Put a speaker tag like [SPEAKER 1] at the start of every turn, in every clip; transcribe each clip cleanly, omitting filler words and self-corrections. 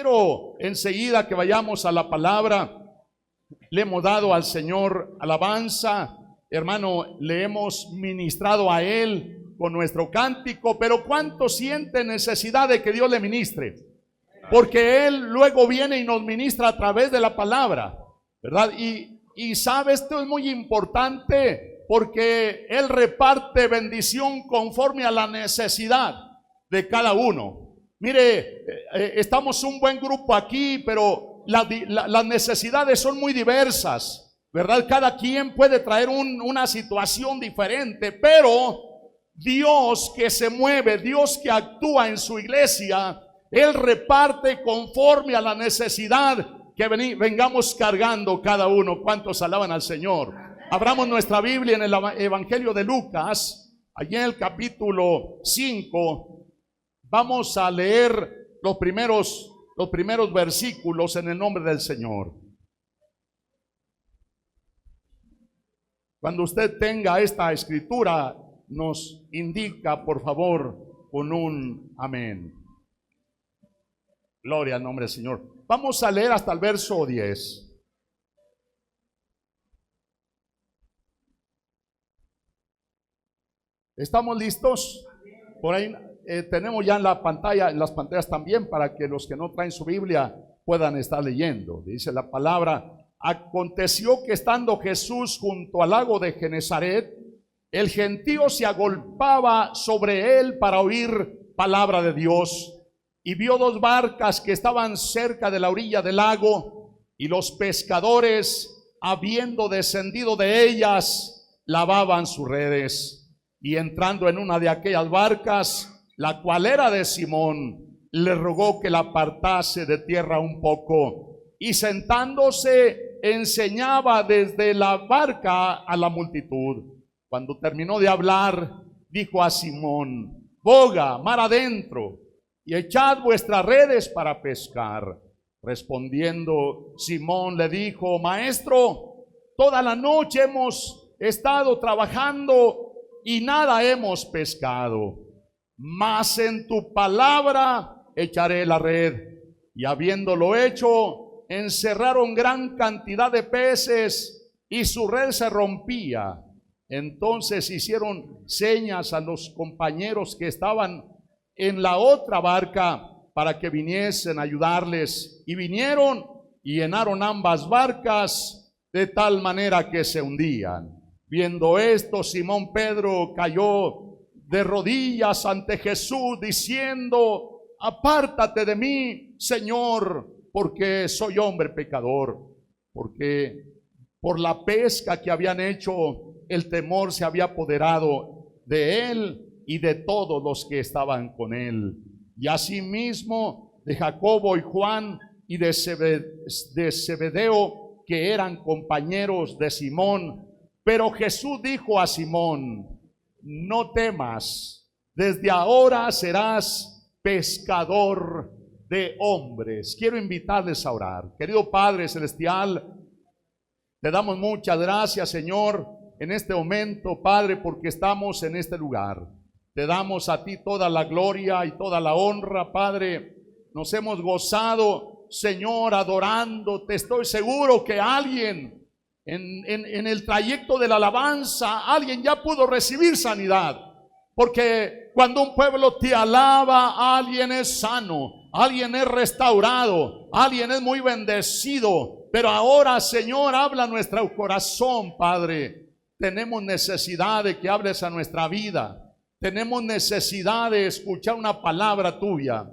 [SPEAKER 1] quiero enseguida que vayamos a la palabra. Le hemos dado al Señor alabanza, hermano, le hemos ministrado a Él con nuestro cántico, pero ¿cuánto siente necesidad de que Dios le ministre? Porque Él luego viene y nos ministra a través de la palabra, ¿verdad? Y sabe, esto es muy importante porque Él reparte bendición conforme a la necesidad de cada uno. Mire, estamos un buen grupo aquí, pero las necesidades son muy diversas, ¿verdad? Cada quien puede traer una situación diferente, pero Dios que se mueve, Dios que actúa en su iglesia, Él reparte conforme a la necesidad que vengamos cargando cada uno. ¿Cuántos alaban al Señor? Abramos nuestra Biblia en el Evangelio de Lucas, allí en el capítulo 5. Vamos a leer los primeros versículos en el nombre del Señor. Cuando usted tenga esta escritura, nos indica, por favor, con un amén. Gloria al nombre del Señor. Vamos a leer hasta el verso 10. ¿Estamos listos? Por ahí tenemos ya en la pantalla, en las pantallas también, para que los que no traen su Biblia puedan estar leyendo. Dice la palabra: aconteció que estando Jesús junto al lago de Genezaret, el gentío se agolpaba sobre él para oír palabra de Dios. Y vio dos barcas que estaban cerca de la orilla del lago, y los pescadores, habiendo descendido de ellas, lavaban sus redes. Y entrando en una de aquellas barcas, la cual era de Simón, le rogó que la apartase de tierra un poco. Y sentándose, enseñaba desde la barca a la multitud. Cuando terminó de hablar, dijo a Simón: boga mar adentro y echad vuestras redes para pescar. Respondiendo Simón le dijo: maestro, toda la noche hemos estado trabajando y nada hemos pescado, mas en tu palabra echaré la red. Y habiéndolo hecho, encerraron gran cantidad de peces y su red se rompía. Entonces hicieron señas a los compañeros que estaban en la otra barca para que viniesen a ayudarles, y vinieron y llenaron ambas barcas de tal manera que se hundían. Viendo esto, Simón Pedro cayó de rodillas ante Jesús, diciendo: apártate de mí, Señor, porque soy hombre pecador. Porque por la pesca que habían hecho, el temor se había apoderado de él y de todos los que estaban con él. Y asimismo de Jacobo y Juan y de Zebedeo, que eran compañeros de Simón. Pero Jesús dijo a Simón: no temas, desde ahora serás pescador de hombres. Quiero invitarles a orar. Querido Padre Celestial, te damos muchas gracias, Señor, en este momento, Padre, porque estamos en este lugar. Te damos a ti toda la gloria y toda la honra, Padre. Nos hemos gozado, Señor, adorándote. Estoy seguro que alguien en el trayecto de la alabanza, alguien ya pudo recibir sanidad. Porque cuando un pueblo te alaba, alguien es sano, alguien es restaurado, alguien es muy bendecido. Pero ahora, Señor, habla a nuestro corazón, Padre. Tenemos necesidad de que hables a nuestra vida. Tenemos necesidad de escuchar una palabra tuya.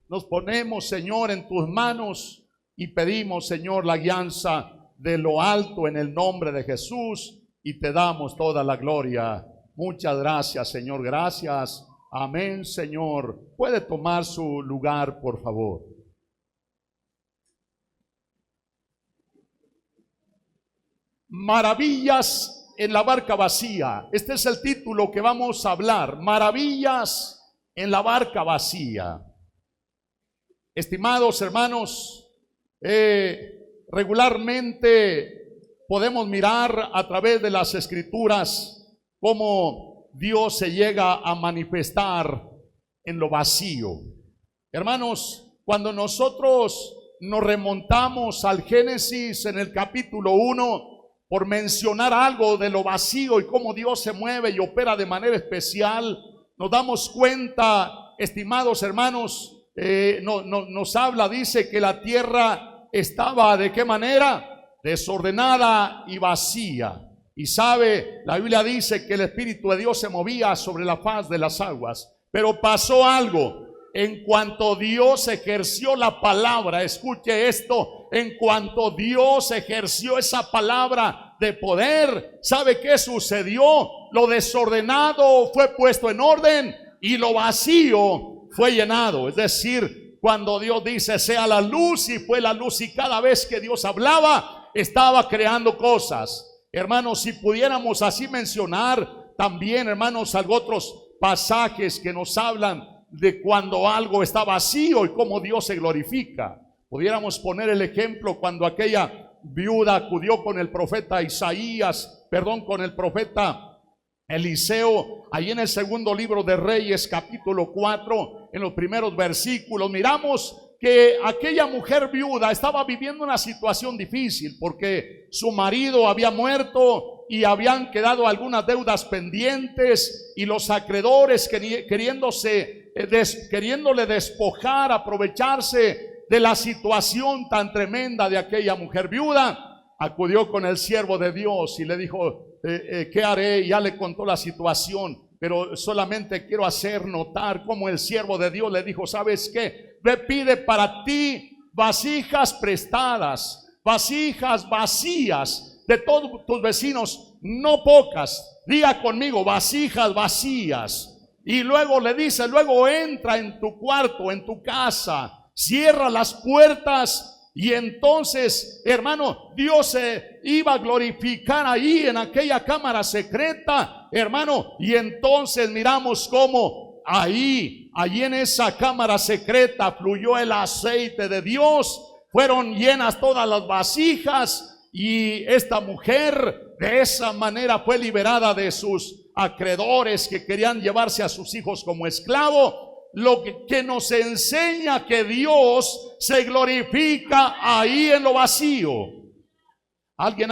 [SPEAKER 1] Nos ponemos, Señor, en tus manos y pedimos, Señor, la guianza de lo alto en el nombre de Jesús, y te damos toda la gloria. Muchas gracias, Señor. Gracias. Amén, Señor. Puede tomar su lugar, por favor. Maravillas en la barca vacía. Este es el título que vamos a hablar. Maravillas en la barca vacía. Estimados hermanos, regularmente podemos mirar a través de las escrituras cómo Dios se llega a manifestar en lo vacío. Hermanos, cuando nosotros nos remontamos al Génesis en el capítulo 1, por mencionar algo de lo vacío y cómo Dios se mueve y opera de manera especial, nos damos cuenta, estimados hermanos, nos habla, dice que la tierra estaba ¿de qué manera? Desordenada y vacía. Y sabe, la Biblia dice que el Espíritu de Dios se movía sobre la faz de las aguas. Pero pasó algo. En cuanto Dios ejerció la palabra, escuche esto, en cuanto Dios ejerció esa palabra de poder, ¿sabe qué sucedió? Lo desordenado fue puesto en orden y lo vacío fue llenado. Es decir, cuando Dios dice sea la luz, y fue la luz, y cada vez que Dios hablaba, estaba creando cosas. Hermanos, si pudiéramos así mencionar también, hermanos, otros pasajes que nos hablan de cuando algo está vacío y cómo Dios se glorifica. Pudiéramos poner el ejemplo cuando aquella viuda acudió con el profeta con el profeta Eliseo, ahí en el segundo libro de Reyes, capítulo 4, en los primeros versículos, miramos que aquella mujer viuda estaba viviendo una situación difícil porque su marido había muerto y habían quedado algunas deudas pendientes, y los acreedores queriéndole despojar, aprovecharse de la situación tan tremenda de aquella mujer viuda, acudió con el siervo de Dios y le dijo, ¿qué haré? Y ya le contó la situación, pero solamente quiero hacer notar cómo el siervo de Dios le dijo, ¿sabes qué? Ve, pide para ti vasijas prestadas, vasijas vacías de todos tus vecinos, no pocas. Diga conmigo, vasijas vacías. Y luego le dice, luego entra en tu cuarto, en tu casa, cierra las puertas, y entonces, hermano, Dios se iba a glorificar ahí en aquella cámara secreta, hermano. Y entonces miramos cómo allí en esa cámara secreta fluyó el aceite de Dios, fueron llenas todas las vasijas, y esta mujer de esa manera fue liberada de sus acreedores que querían llevarse a sus hijos como esclavo. Lo que nos enseña que Dios se glorifica ahí en lo vacío. Alguien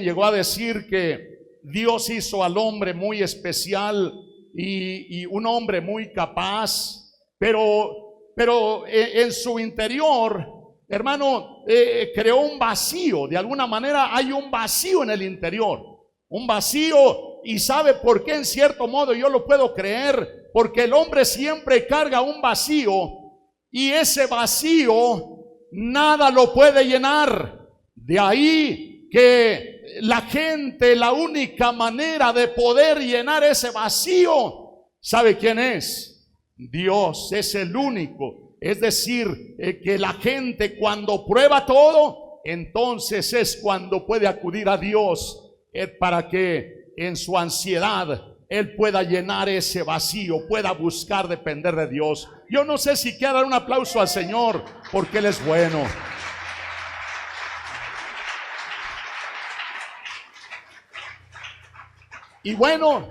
[SPEAKER 1] llegó a decir que Dios hizo al hombre muy especial y un hombre muy capaz, pero en su interior, hermano, creó un vacío. De alguna manera hay un vacío en el interior, un vacío. ¿Y sabe por qué? En cierto modo yo lo puedo creer, porque el hombre siempre carga un vacío, y ese vacío nada lo puede llenar. De ahí que la gente, la única manera de poder llenar ese vacío, ¿sabe quién es? Dios es el único. Es decir, que la gente cuando prueba todo, entonces es cuando puede acudir a Dios para que en su ansiedad él pueda llenar ese vacío, pueda buscar depender de Dios. Yo no sé si quiero dar un aplauso al Señor porque Él es bueno. Y bueno,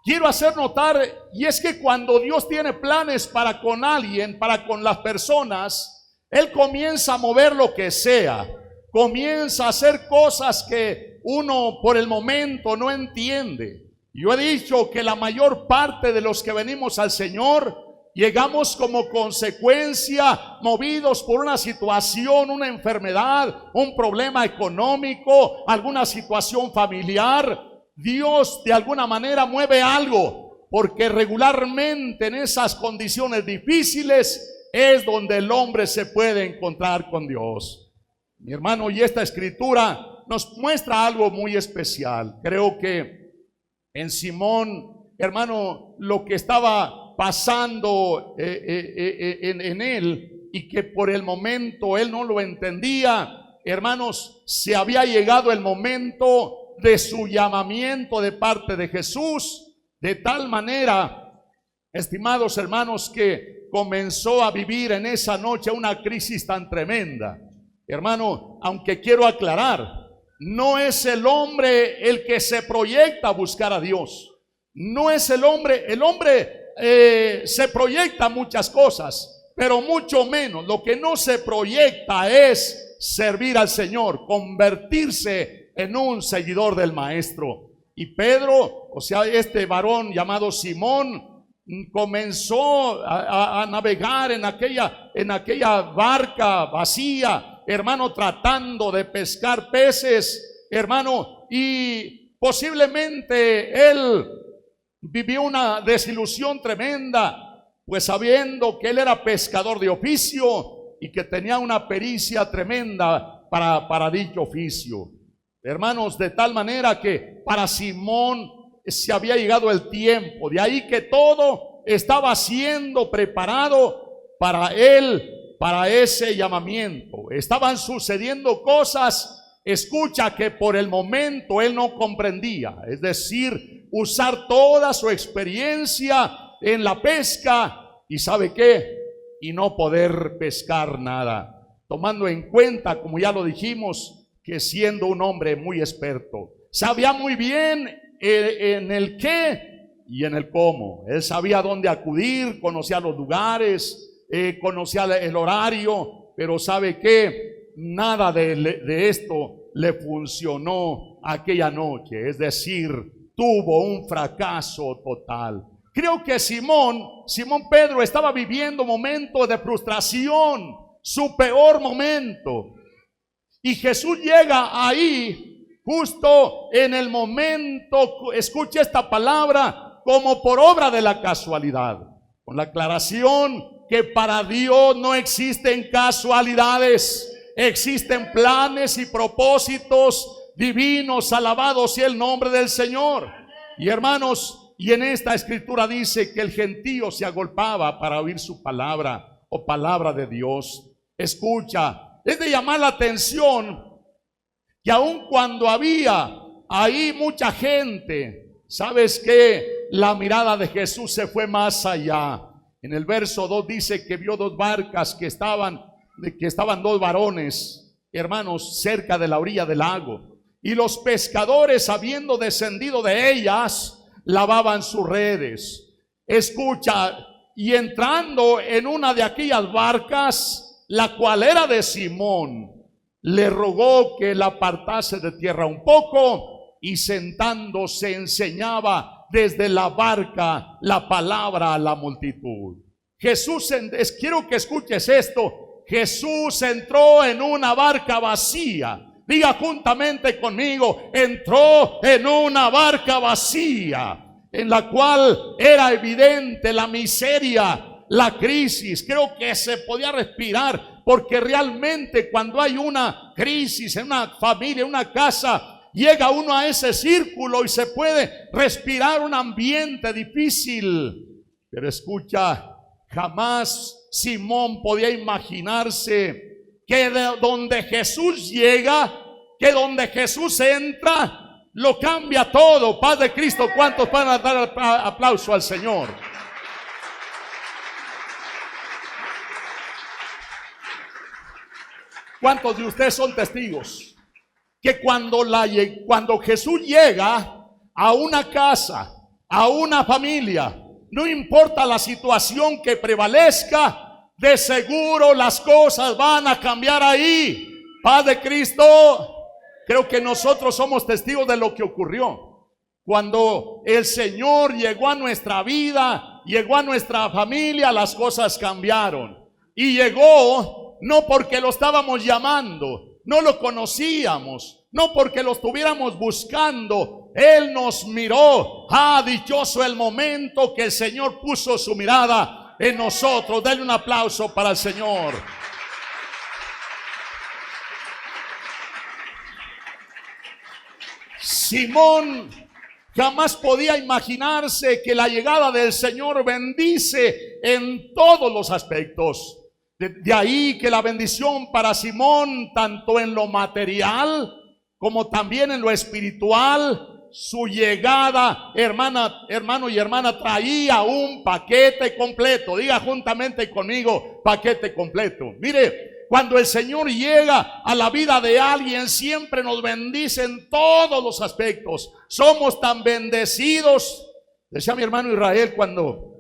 [SPEAKER 1] quiero hacer notar, y es que cuando Dios tiene planes para con alguien, para con las personas, Él comienza a mover lo que sea, comienza a hacer cosas que uno por el momento no entiende. Yo he dicho que la mayor parte de los que venimos al Señor llegamos como consecuencia, movidos por una situación, una enfermedad, un problema económico, alguna situación familiar. Dios de alguna manera mueve algo, porque regularmente en esas condiciones difíciles es donde el hombre se puede encontrar con Dios. Mi hermano, y esta escritura nos muestra algo muy especial. Creo que en Simón, hermano, lo que estaba pasando en él, y que por el momento él no lo entendía, hermanos, se había llegado el momento de su llamamiento de parte de Jesús, de tal manera, estimados hermanos, que comenzó a vivir en esa noche una crisis tan tremenda. Hermano, aunque quiero aclarar, no es el hombre el que se proyecta a buscar a Dios. No es el hombre se proyecta muchas cosas, pero mucho menos. Lo que no se proyecta es servir al Señor, convertirse en un seguidor del Maestro. Y Pedro, o sea, este varón llamado Simón, comenzó a navegar en aquella barca vacía, hermano, tratando de pescar peces, hermano, y posiblemente él vivió una desilusión tremenda, pues sabiendo que él era pescador de oficio y que tenía una pericia tremenda para dicho oficio. Hermanos, de tal manera que para Simón se había llegado el tiempo, de ahí que todo estaba siendo preparado para él, para ese llamamiento. Estaban sucediendo cosas, escucha, que por el momento él no comprendía, es decir, usar toda su experiencia en la pesca y ¿sabe qué? Y no poder pescar nada, tomando en cuenta, como ya lo dijimos, que siendo un hombre muy experto, sabía muy bien en el qué y en el cómo. Él sabía dónde acudir, conocía los lugares, conocía el horario, pero ¿sabe qué? Nada de esto le funcionó aquella noche, es decir, tuvo un fracaso total. Creo que Simón Pedro estaba viviendo momentos de frustración, su peor momento. Y Jesús llega ahí justo en el momento, escucha esta palabra, como por obra de la casualidad, con la aclaración que para Dios no existen casualidades, existen planes y propósitos divinos. Alabado sea el nombre del Señor. Y hermanos, y en esta escritura dice que el gentío se agolpaba para oír su palabra o palabra de Dios. Escucha, es de llamar la atención que aun cuando había ahí mucha gente, ¿sabes qué? La mirada de Jesús se fue más allá. En el verso 2 dice que vio dos barcas que estaban dos varones, hermanos, cerca de la orilla del lago. Y los pescadores, habiendo descendido de ellas, lavaban sus redes. Escucha, y entrando en una de aquellas barcas, la cual era de Simón, le rogó que la apartase de tierra un poco, y sentándose enseñaba desde la barca la palabra a la multitud. Quiero que escuches esto. Jesús entró en una barca vacía. Diga juntamente conmigo, entró en una barca vacía, en la cual era evidente la miseria, la crisis. Creo que se podía respirar, porque realmente cuando hay una crisis en una familia, en una casa, llega uno a ese círculo y se puede respirar un ambiente difícil. Pero escucha, jamás Simón podía imaginarse que de donde Jesús llega, que donde Jesús entra, lo cambia todo. Paz de Cristo, ¿cuántos van a dar aplauso al Señor? ¿Cuántos de ustedes son testigos que cuando Jesús llega a una casa, a una familia, no importa la situación que prevalezca, de seguro las cosas van a cambiar ahí? Paz de Cristo. Creo que nosotros somos testigos de lo que ocurrió cuando el Señor llegó a nuestra vida, llegó a nuestra familia. Las cosas cambiaron, y llegó no porque lo estábamos llamando, no lo conocíamos, no porque lo estuviéramos buscando. Él nos miró. Dichoso el momento que el Señor puso su mirada en nosotros. Denle un aplauso para el Señor. Simón jamás podía imaginarse que la llegada del Señor bendice en todos los aspectos. De ahí que la bendición para Simón, tanto en lo material como también en lo espiritual, su llegada, hermano y hermana, traía un paquete completo. Diga juntamente conmigo, paquete completo. Mire, cuando el Señor llega a la vida de alguien, siempre nos bendice en todos los aspectos. Somos tan bendecidos. Decía mi hermano Israel cuando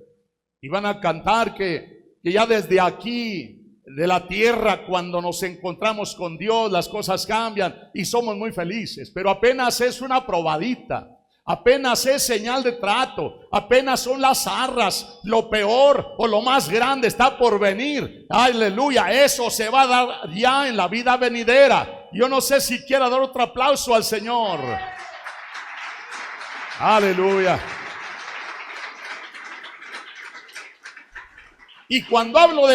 [SPEAKER 1] iban a cantar que que ya desde aquí de la tierra, cuando nos encontramos con Dios, las cosas cambian y somos muy felices, pero apenas es una probadita, apenas es señal de trato, apenas son las arras. Lo peor o lo más grande está por venir. Aleluya, eso se va a dar ya en la vida venidera. Yo no sé si quiera dar otro aplauso al Señor. Aleluya. Y cuando hablo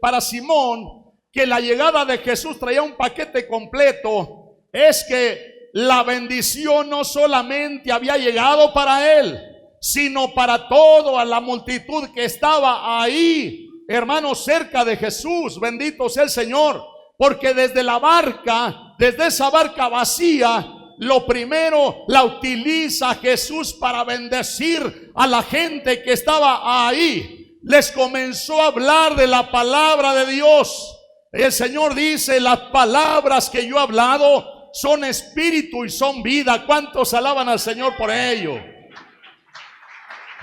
[SPEAKER 1] para Simón, que la llegada de Jesús traía un paquete completo, es que la bendición no solamente había llegado para él, sino para toda la multitud que estaba ahí, hermanos, cerca de Jesús. Bendito sea el Señor, porque desde la barca, desde esa barca vacía, lo primero la utiliza Jesús para bendecir a la gente que estaba ahí. Les comenzó a hablar de la palabra de Dios. El Señor dice: las palabras que yo he hablado son espíritu y son vida. ¿Cuántos alaban al Señor por ello?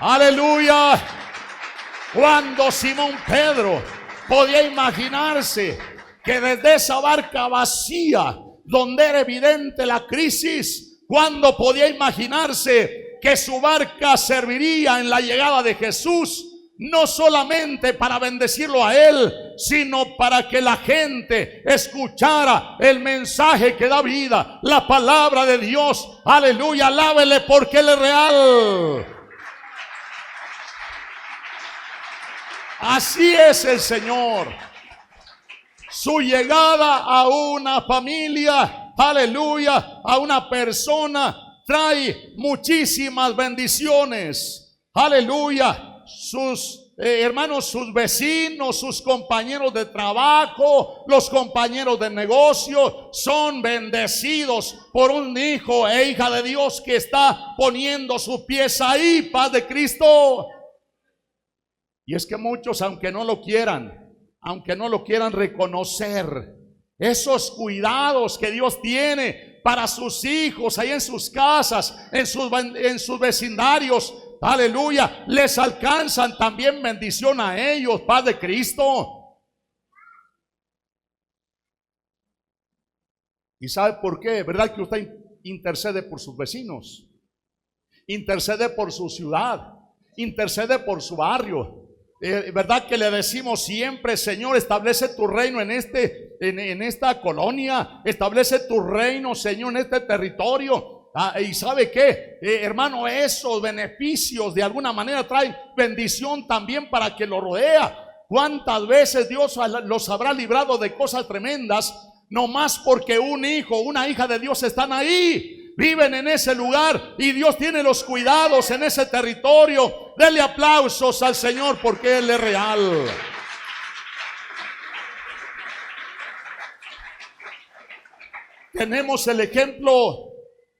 [SPEAKER 1] Aleluya. Cuando Simón Pedro podía imaginarse que desde esa barca vacía, donde era evidente la crisis, cuando podía imaginarse que su barca serviría en la llegada de Jesús, no solamente para bendecirlo a él, sino para que la gente escuchara el mensaje que da vida, la palabra de Dios. Aleluya, alábele porque él es real. Así es el Señor. Su llegada a una familia, aleluya, a una persona, trae muchísimas bendiciones. Aleluya. Sus hermanos, sus vecinos, sus compañeros de trabajo, los compañeros de negocio son bendecidos por un hijo e hija de Dios que está poniendo sus pies ahí. Paz de Cristo. Y es que muchos, aunque no lo quieran reconocer esos cuidados que Dios tiene para sus hijos ahí en sus casas, en sus vecindarios, aleluya, les alcanzan también bendición a ellos. Paz de Cristo. ¿Y sabe por qué? ¿Verdad que usted intercede por sus vecinos? Intercede por su ciudad, intercede por su barrio. ¿Verdad que le decimos siempre: Señor, establece tu reino en esta colonia, establece tu reino, Señor, en este territorio? Y ¿sabe qué? Hermano, esos beneficios de alguna manera traen bendición también para que lo rodea. ¿Cuántas veces Dios los habrá librado de cosas tremendas, no más porque un hijo, una hija de Dios están ahí? Viven en ese lugar y Dios tiene los cuidados en ese territorio. Dele aplausos al Señor porque Él es real. Tenemos el ejemplo,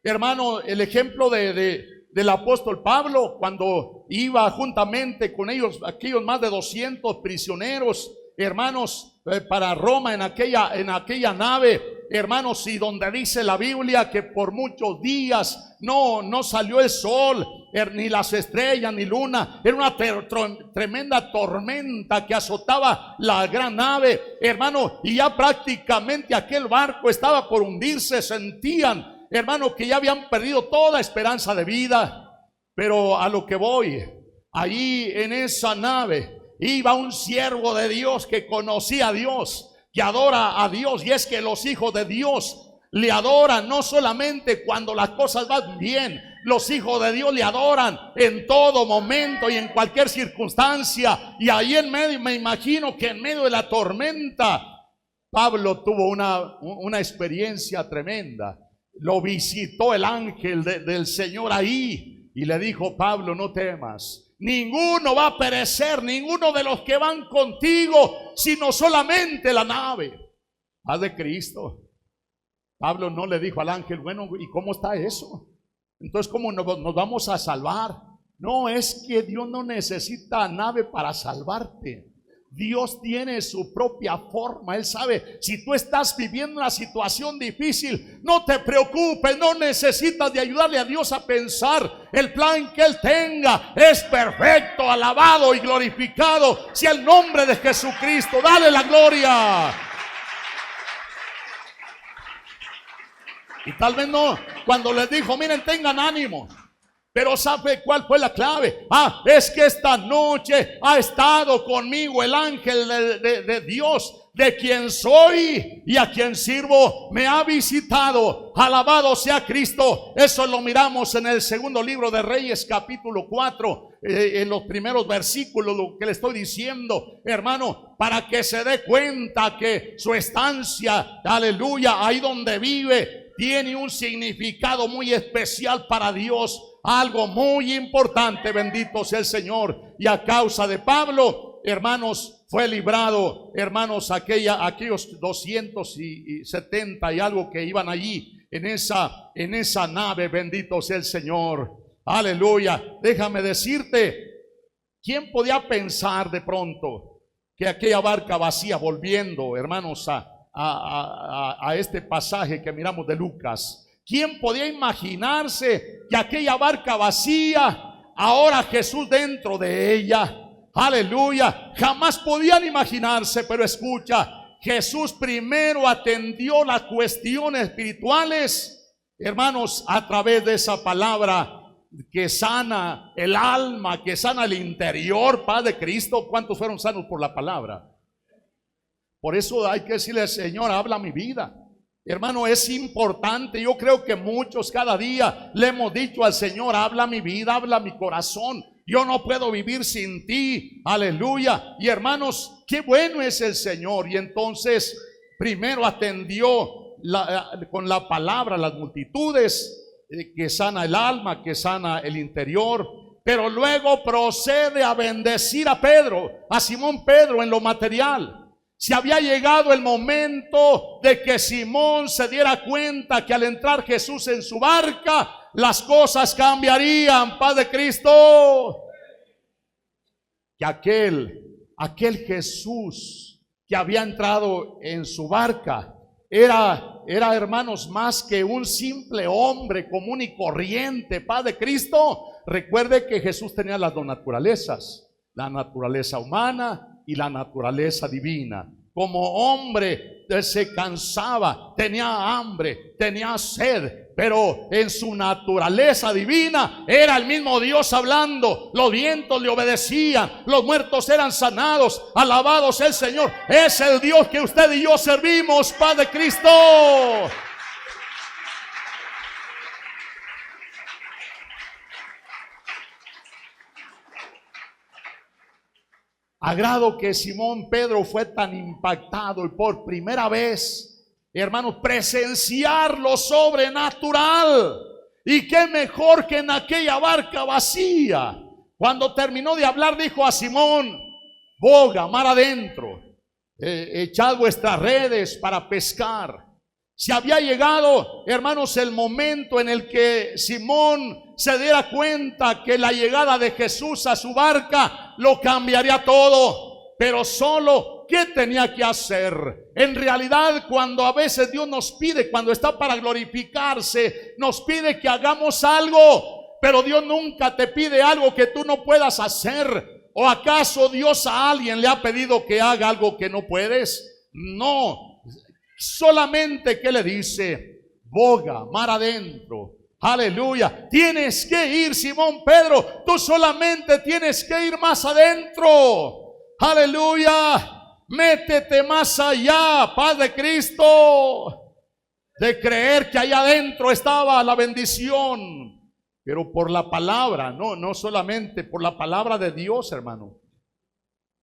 [SPEAKER 1] hermano, el ejemplo del apóstol Pablo, cuando iba juntamente con ellos, aquellos más de 200 prisioneros, hermanos, para Roma en aquella nave, hermanos, y donde dice la Biblia que por muchos días no salió el sol, ni las estrellas, ni luna. Era una tremenda tormenta que azotaba la gran nave, hermano, y ya prácticamente aquel barco estaba por hundirse. Sentían, hermano, que ya habían perdido toda esperanza de vida. Pero a lo que voy, allí en esa nave iba un siervo de Dios que conocía a Dios, que adora a Dios. Y es que los hijos de Dios le adoran no solamente cuando las cosas van bien. Los hijos de Dios le adoran en todo momento y en cualquier circunstancia. Y ahí en medio, me imagino que en medio de la tormenta, Pablo tuvo una experiencia tremenda. Lo visitó el ángel del Señor ahí y le dijo: Pablo, no temas. Ninguno va a perecer, ninguno de los que van contigo, sino solamente la nave. Paz de Cristo. Pablo no le dijo al ángel: bueno, ¿y cómo está eso? Entonces, ¿cómo nos vamos a salvar? No, es que Dios no necesita nave para salvarte. Dios tiene su propia forma. Él sabe, si tú estás viviendo una situación difícil, no te preocupes, no necesitas de ayudarle a Dios a pensar. El plan que Él tenga es perfecto, alabado y glorificado sea el nombre de Jesucristo. Dale la gloria. Y tal vez no, cuando les dijo, miren, tengan ánimo. Pero ¿sabe cuál fue la clave? Es que esta noche ha estado conmigo el ángel de Dios, de quien soy y a quien sirvo, me ha visitado. Alabado sea Cristo. Eso lo miramos en el segundo libro de Reyes, capítulo 4, en los primeros versículos, lo que le estoy diciendo, hermano, para que se dé cuenta que su estancia, aleluya, ahí donde vive, tiene un significado muy especial para Dios. Algo muy importante, bendito sea el Señor. Y a causa de Pablo, hermanos, fue librado, hermanos, aquellos 270 y algo que iban allí en esa nave, bendito sea el Señor. Aleluya. Déjame decirte, ¿quién podía pensar de pronto que aquella barca vacía, volviendo, hermanos, a este pasaje que miramos de Lucas? ¿Quién podía imaginarse que aquella barca vacía, ahora Jesús dentro de ella? Aleluya. Jamás podían imaginarse, pero escucha, Jesús primero atendió las cuestiones espirituales, hermanos, a través de esa palabra que sana el alma, que sana el interior, paz de Cristo. ¿Cuántos fueron sanos por la palabra? Por eso hay que decirle, Señor, habla mi vida. Hermano, es importante. Yo creo que muchos cada día le hemos dicho al Señor, habla mi vida, habla mi corazón. Yo no puedo vivir sin ti. Aleluya. Y hermanos, qué bueno es el Señor. Y entonces primero atendió con la palabra las multitudes, que sana el alma, que sana el interior. Pero luego procede a bendecir a Pedro, a Simón Pedro, en lo material. Si había llegado el momento de que Simón se diera cuenta que al entrar Jesús en su barca, las cosas cambiarían, paz de Cristo. Que aquel Jesús que había entrado en su barca era, hermanos, más que un simple hombre común y corriente, paz de Cristo. Recuerde que Jesús tenía las dos naturalezas, la naturaleza humana y la naturaleza divina. Como hombre, él se cansaba, tenía hambre, tenía sed, pero en su naturaleza divina era el mismo Dios hablando. Los vientos le obedecían, los muertos eran sanados. Alabado sea el Señor. Es el Dios que usted y yo servimos, paz de Cristo. A grado que Simón Pedro fue tan impactado y por primera vez, hermanos, presenciar lo sobrenatural. Y qué mejor que en aquella barca vacía. Cuando terminó de hablar, dijo a Simón, boga mar adentro, echad vuestras redes para pescar. Si había llegado, hermanos, el momento en el que Simón se diera cuenta que la llegada de Jesús a su barca lo cambiaría todo. Pero solo, ¿qué tenía que hacer? En realidad, cuando a veces Dios nos pide, cuando está para glorificarse, nos pide que hagamos algo, pero Dios nunca te pide algo que tú no puedas hacer. ¿O acaso Dios a alguien le ha pedido que haga algo que no puedes? No. Solamente que le dice, boga mar adentro. Aleluya. Tienes que ir, Simón Pedro. Tú solamente tienes que ir más adentro. Aleluya. Métete más allá, paz de Cristo. De creer que allá adentro estaba la bendición. Pero por la palabra, no solamente por la palabra de Dios, hermano.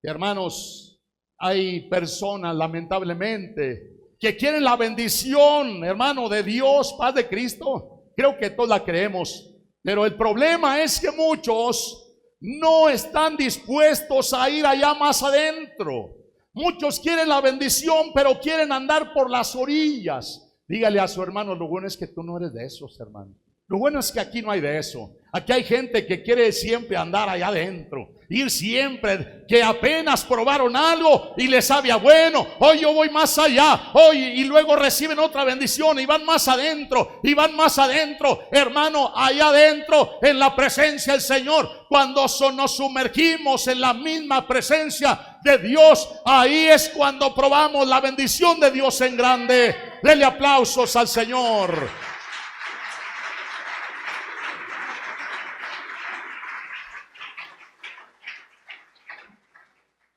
[SPEAKER 1] Hermanos, hay personas, lamentablemente, que quieren la bendición, hermano, de Dios, paz de Cristo. Creo que todos la creemos, pero el problema es que muchos no están dispuestos a ir allá más adentro. Muchos quieren la bendición, pero quieren andar por las orillas. Dígale a su hermano, lo bueno es que tú no eres de esos, hermano. Lo bueno es que aquí no hay de eso. Aquí hay gente que quiere siempre andar allá adentro, ir siempre, que apenas probaron algo y les sabe a bueno, hoy yo voy más allá, hoy, y luego reciben otra bendición y van más adentro, y van más adentro. Hermano, allá adentro, en la presencia del Señor, cuando nos sumergimos en la misma presencia de Dios, ahí es cuando probamos la bendición de Dios en grande. Denle aplausos al Señor.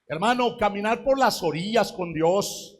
[SPEAKER 1] Hermano, caminar por las orillas con Dios,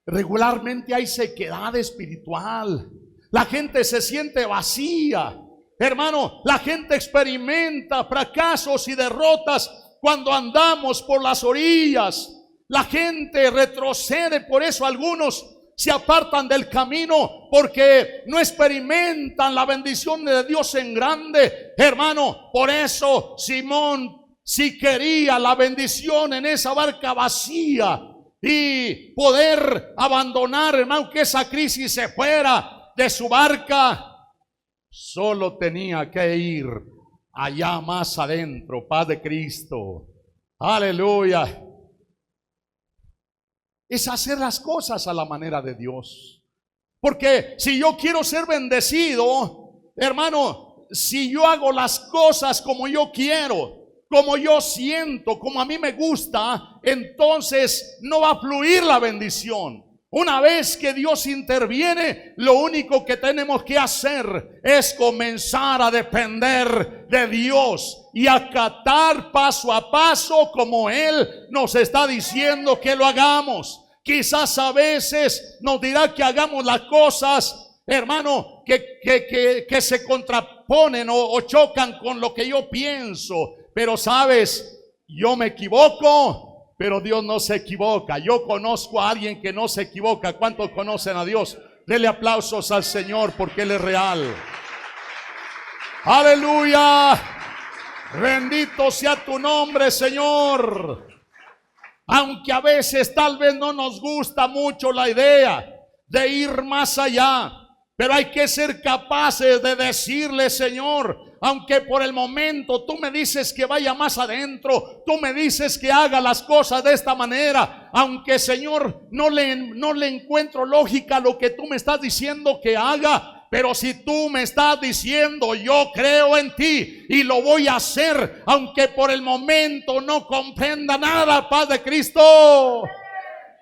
[SPEAKER 1] regularmente hay sequedad espiritual. La gente se siente vacía. Hermano, la gente experimenta fracasos y derrotas cuando andamos por las orillas. La gente retrocede, por eso algunos se apartan del camino, porque no experimentan la bendición de Dios en grande. Hermano, por eso Simón, si quería la bendición en esa barca vacía y poder abandonar, hermano, que esa crisis se fuera de su barca, solo tenía que ir allá más adentro. Paz de Cristo, aleluya. Es hacer las cosas a la manera de Dios. Porque si yo quiero ser bendecido, hermano, si yo hago las cosas como yo quiero, como yo siento, como a mí me gusta, entonces no va a fluir la bendición. Una vez que Dios interviene, lo único que tenemos que hacer es comenzar a depender de Dios y acatar paso a paso como Él nos está diciendo que lo hagamos. Quizás a veces nos dirá que hagamos las cosas, hermano, que se contraponen o chocan con lo que yo pienso. Pero sabes, yo me equivoco, pero Dios no se equivoca. Yo conozco a alguien que no se equivoca. ¿Cuántos conocen a Dios? Dele aplausos al Señor porque Él es real. Aleluya. Bendito sea tu nombre, Señor. Aunque a veces tal vez no nos gusta mucho la idea de ir más allá, pero hay que ser capaces de decirle: Señor, aunque por el momento tú me dices que vaya más adentro, tú me dices que haga las cosas de esta manera, aunque, Señor, no le encuentro lógica a lo que tú me estás diciendo que haga, pero si tú me estás diciendo, yo creo en ti y lo voy a hacer, aunque por el momento no comprenda nada. Paz de Cristo.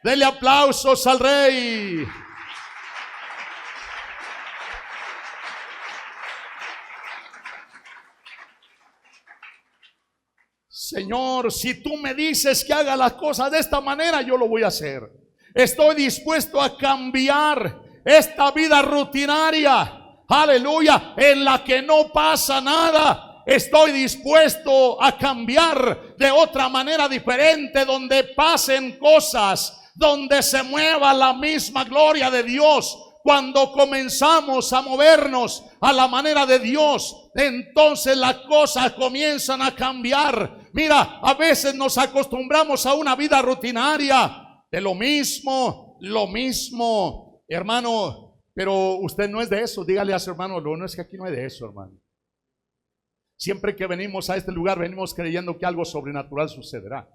[SPEAKER 1] Dele aplausos al Rey. Señor, si tú me dices que haga las cosas de esta manera, yo lo voy a hacer. Estoy dispuesto a cambiar esta vida rutinaria, aleluya, en la que no pasa nada. Estoy dispuesto a cambiar de otra manera diferente, donde pasen cosas, donde se mueva la misma gloria de Dios. Cuando comenzamos a movernos a la manera de Dios, entonces las cosas comienzan a cambiar. Mira, a veces nos acostumbramos a una vida rutinaria de lo mismo, hermano. Pero usted no es de eso. Dígale a su hermano: no es que aquí no hay de eso, hermano. Siempre que venimos a este lugar, venimos creyendo que algo sobrenatural sucederá.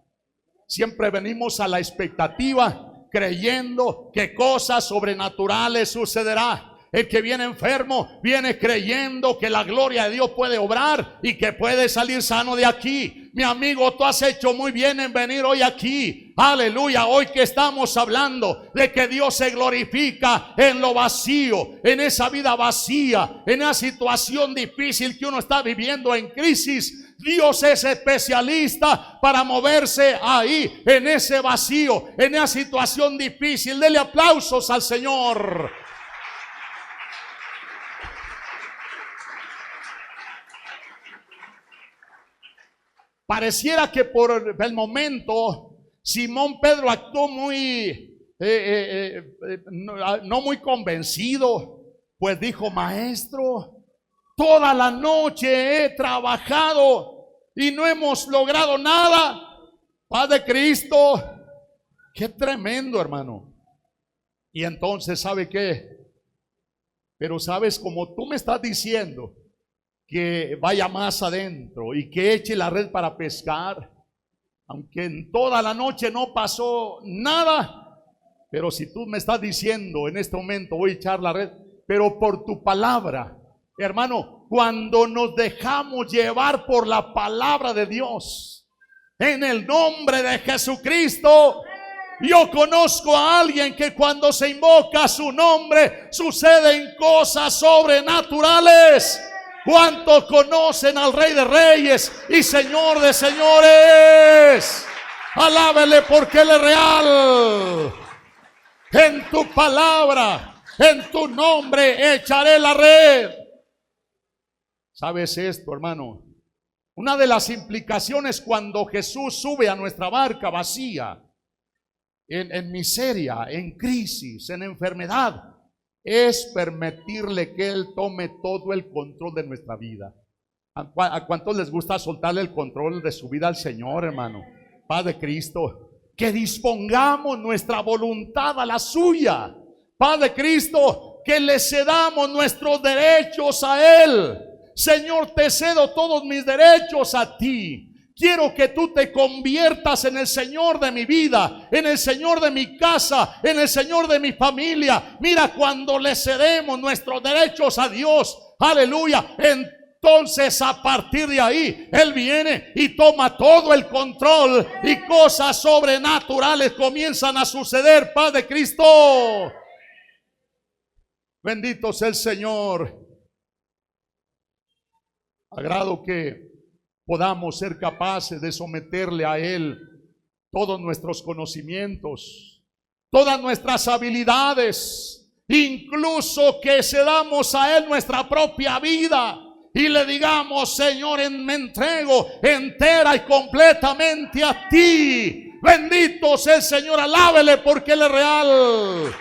[SPEAKER 1] Siempre venimos a la expectativa, creyendo que cosas sobrenaturales sucederá. El que viene enfermo viene creyendo que la gloria de Dios puede obrar y que puede salir sano de aquí. Mi amigo, tú has hecho muy bien en venir hoy aquí. Aleluya. Hoy que estamos hablando de que Dios se glorifica en lo vacío, en esa vida vacía, en esa situación difícil que uno está viviendo en crisis. Dios es especialista para moverse ahí, en ese vacío, en esa situación difícil. Dele aplausos al Señor. Pareciera que por el momento Simón Pedro actuó no muy convencido, pues dijo: Maestro, toda la noche he trabajado y no hemos logrado nada. Paz de Cristo. Qué tremendo, hermano. Y entonces, ¿sabe qué? Pero sabes, como tú me estás diciendo que vaya más adentro y que eche la red para pescar, aunque en toda la noche no pasó nada, pero si tú me estás diciendo en este momento voy a echar la red, pero por tu palabra, hermano, cuando nos dejamos llevar por la palabra de Dios, en el nombre de Jesucristo, yo conozco a alguien que cuando se invoca su nombre suceden cosas sobrenaturales. ¿Cuántos conocen al Rey de Reyes y Señor de Señores? Alábele porque Él es real. En tu palabra, en tu nombre echaré la red. ¿Sabes esto, hermano? Una de las implicaciones cuando Jesús sube a nuestra barca vacía, en miseria, en crisis, en enfermedad, es permitirle que Él tome todo el control de nuestra vida. ¿A cuántos les gusta soltarle el control de su vida al Señor, hermano? Padre Cristo, que dispongamos nuestra voluntad a la suya. Padre Cristo, que le cedamos nuestros derechos a Él. Señor, te cedo todos mis derechos a ti. Quiero que tú te conviertas en el Señor de mi vida, en el Señor de mi casa, en el Señor de mi familia. Mira, cuando le cedemos nuestros derechos a Dios, aleluya, entonces a partir de ahí Él viene y toma todo el control y cosas sobrenaturales comienzan a suceder. Padre Cristo, bendito sea el Señor. Agrado que podamos ser capaces de someterle a Él todos nuestros conocimientos, todas nuestras habilidades, incluso que cedamos a Él nuestra propia vida y le digamos: Señor, me entrego entera y completamente a ti. Bendito sea el Señor, alábele porque Él es real.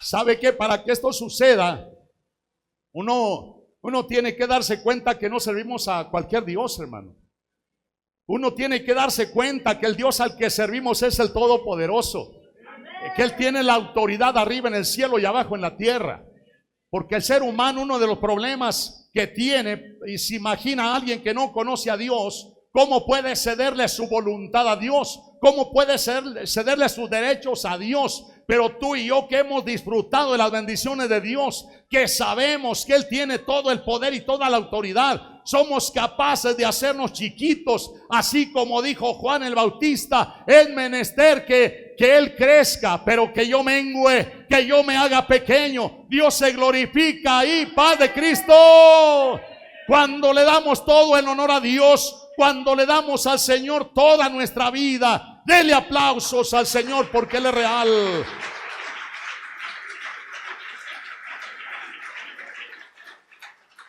[SPEAKER 1] ¿Sabe qué? Para que esto suceda, uno tiene que darse cuenta que no servimos a cualquier Dios, hermano. Uno tiene que darse cuenta que el Dios al que servimos es el Todopoderoso, que Él tiene la autoridad arriba en el cielo y abajo en la tierra. Porque el ser humano, uno de los problemas que tiene, y se imagina a alguien que no conoce a Dios, ¿cómo puede cederle su voluntad a Dios? ¿Cómo puede cederle sus derechos a Dios? Pero tú y yo que hemos disfrutado de las bendiciones de Dios, que sabemos que Él tiene todo el poder y toda la autoridad, somos capaces de hacernos chiquitos, así como dijo Juan el Bautista: es menester que Él crezca, pero que yo mengüe, que yo me haga pequeño. Dios se glorifica ahí, Padre Cristo, cuando le damos todo el honor a Dios, cuando le damos al Señor toda nuestra vida. Dele aplausos al Señor porque Él es real.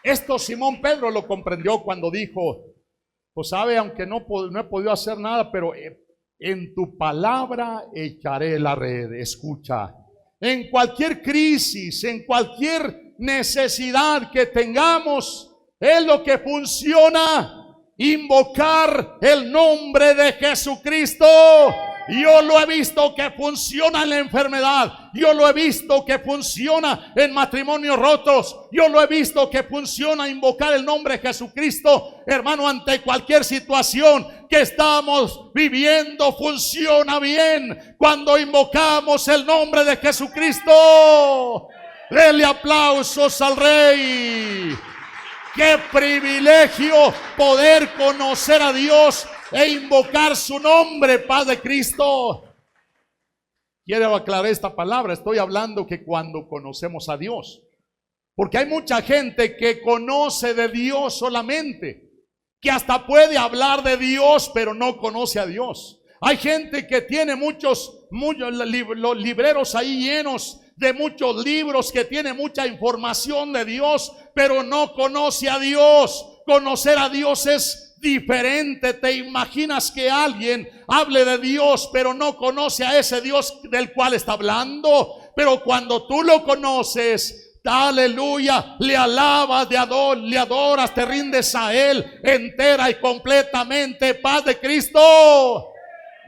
[SPEAKER 1] Esto Simón Pedro lo comprendió cuando dijo: pues sabe, aunque no he podido hacer nada, pero en tu palabra echaré la red. Escucha, en cualquier crisis, en cualquier necesidad que tengamos, es lo que funciona. Invocar el nombre de Jesucristo. Yo lo he visto que funciona en la enfermedad. Yo lo he visto que funciona en matrimonios rotos. Yo lo he visto que funciona invocar el nombre de Jesucristo, hermano, ante cualquier situación que estamos viviendo. Funciona bien cuando invocamos el nombre de Jesucristo. Dele aplausos al Rey. Qué privilegio poder conocer a Dios e invocar su nombre, Padre Cristo. Quiero aclarar esta palabra. Estoy hablando que cuando conocemos a Dios, porque hay mucha gente que conoce de Dios solamente, que hasta puede hablar de Dios, pero no conoce a Dios. Hay gente que tiene muchos libreros ahí llenos de muchos libros, que tiene mucha información de Dios, pero no conoce a Dios. Conocer a Dios es diferente. Te imaginas que alguien hable de Dios, pero no conoce a ese Dios del cual está hablando. Pero cuando tú lo conoces, aleluya, le alabas, le adoras, te rindes a Él entera y completamente, Padre Cristo.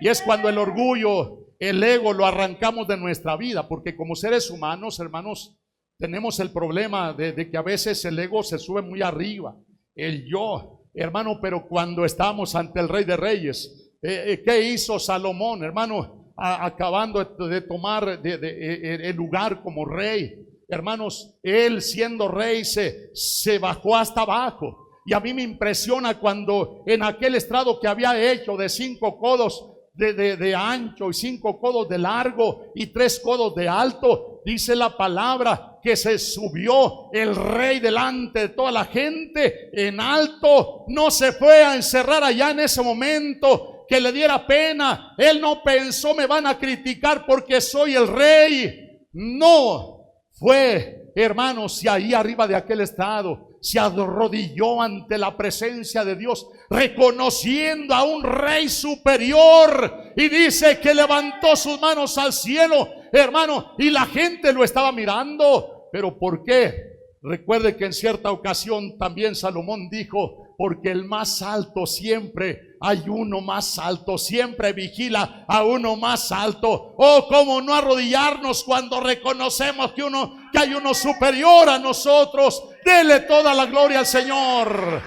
[SPEAKER 1] Y es cuando el orgullo, el ego lo arrancamos de nuestra vida, porque como seres humanos, hermanos, tenemos el problema de que a veces el ego se sube muy arriba, el yo, hermano. Pero cuando estamos ante el Rey de Reyes, ¿qué hizo Salomón, hermano? Acabando de tomar el lugar como rey, hermanos, él siendo rey se bajó hasta abajo. Y a mí me impresiona cuando en aquel estrado que había hecho de 5 codos de ancho y 5 codos de largo y 3 codos de alto, dice la palabra que se subió el rey delante de toda la gente en alto. No se fue a encerrar allá en ese momento que le diera pena. Él no pensó, me van a criticar porque soy el rey. No, fue, hermanos, y ahí arriba de aquel estrado se arrodilló ante la presencia de Dios, reconociendo a un rey superior, y dice que levantó sus manos al cielo, hermano, y la gente lo estaba mirando. ¿Pero por qué? Recuerde que en cierta ocasión también Salomón dijo: porque el más alto siempre hay uno más alto, siempre vigila a uno más alto. Oh, cómo no arrodillarnos cuando reconocemos que hay uno superior a nosotros. Dele toda la gloria al Señor.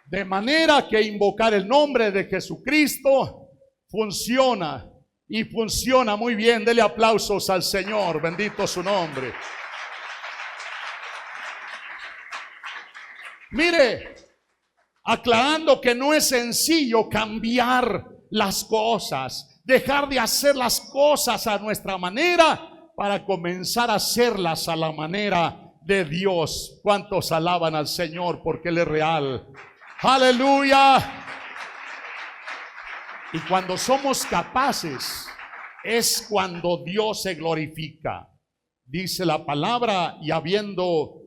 [SPEAKER 1] De manera que invocar el nombre de Jesucristo funciona, y funciona muy bien. Dele aplausos al Señor, bendito su nombre. Mire, aclarando que no es sencillo cambiar las cosas, dejar de hacer las cosas a nuestra manera para comenzar a hacerlas a la manera de Dios. ¿Cuántos alaban al Señor porque Él es real? Aleluya. Y cuando somos capaces es cuando Dios se glorifica. Dice la palabra: y habiéndolo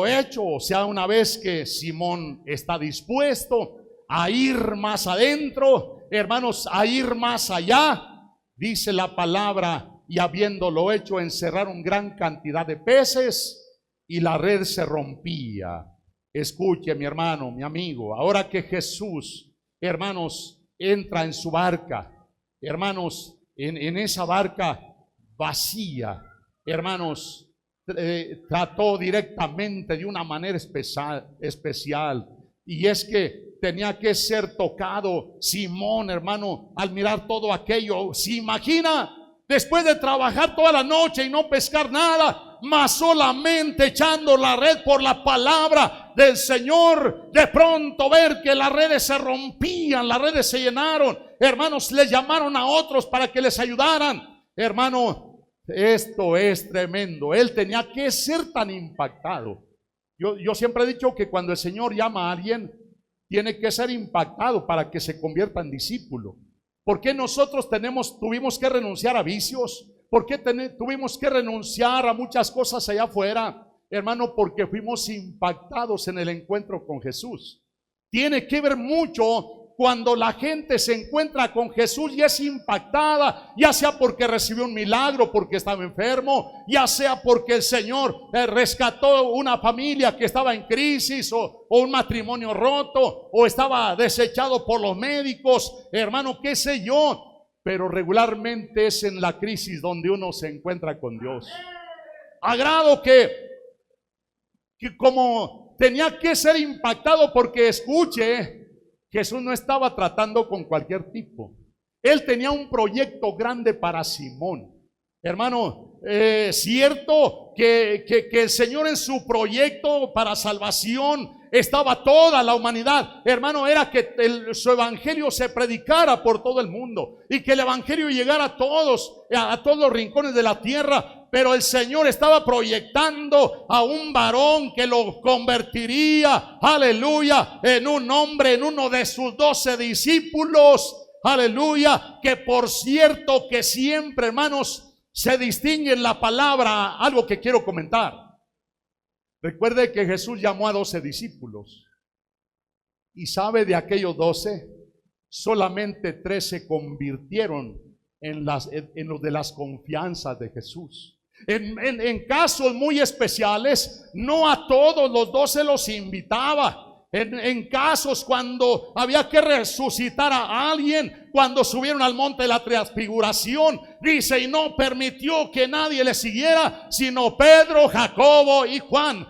[SPEAKER 1] hecho, o sea, una vez que Simón está dispuesto a ir más adentro, hermanos, a ir más allá, dice la palabra: y habiéndolo hecho, encerraron gran cantidad de peces y la red se rompía. Escuche, mi hermano, mi amigo, ahora que Jesús, hermanos, entra en su barca, hermanos, en esa barca vacía, hermanos, trató directamente de una manera especial, y es que tenía que ser tocado Simón, hermano, al mirar todo aquello. ¿Se imagina? Después de trabajar toda la noche y no pescar nada, mas solamente echando la red por la palabra del Señor, de pronto ver que las redes se rompían, las redes se llenaron. Hermanos, les llamaron a otros para que les ayudaran. Hermano, esto es tremendo. Él tenía que ser tan impactado. Yo siempre he dicho que cuando el Señor llama a alguien, tiene que ser impactado para que se convierta en discípulo. ¿Por qué nosotros tuvimos que renunciar a vicios? ¿Por qué tuvimos que renunciar a muchas cosas allá afuera? Hermano, porque fuimos impactados en el encuentro con Jesús. Tiene que ver mucho cuando la gente se encuentra con Jesús y es impactada, ya sea porque recibió un milagro, porque estaba enfermo, ya sea porque el Señor rescató una familia que estaba en crisis, o un matrimonio roto, o estaba desechado por los médicos, hermano, qué sé yo. Pero regularmente es en la crisis donde uno se encuentra con Dios. A grado que como tenía que ser impactado, porque escuche, Jesús no estaba tratando con cualquier tipo. Él tenía un proyecto grande para Simón. Hermano, cierto que el Señor en su proyecto para salvación estaba toda la humanidad. Hermano, era que su evangelio se predicara por todo el mundo y que el evangelio llegara a todos los rincones de la tierra. Pero el Señor estaba proyectando a un varón que lo convertiría, aleluya, en un hombre, en uno de sus 12 discípulos, aleluya, que por cierto que siempre, hermanos, se distingue en la palabra algo que quiero comentar. Recuerde que Jesús llamó a 12 discípulos, y sabe, de aquellos 12, solamente 3 se convirtieron en los de las confianzas de Jesús. En casos muy especiales, no a todos los 12 los invitaba. En casos cuando había que resucitar a alguien, cuando subieron al monte de la transfiguración, dice, y no permitió que nadie le siguiera, sino Pedro, Jacobo y Juan.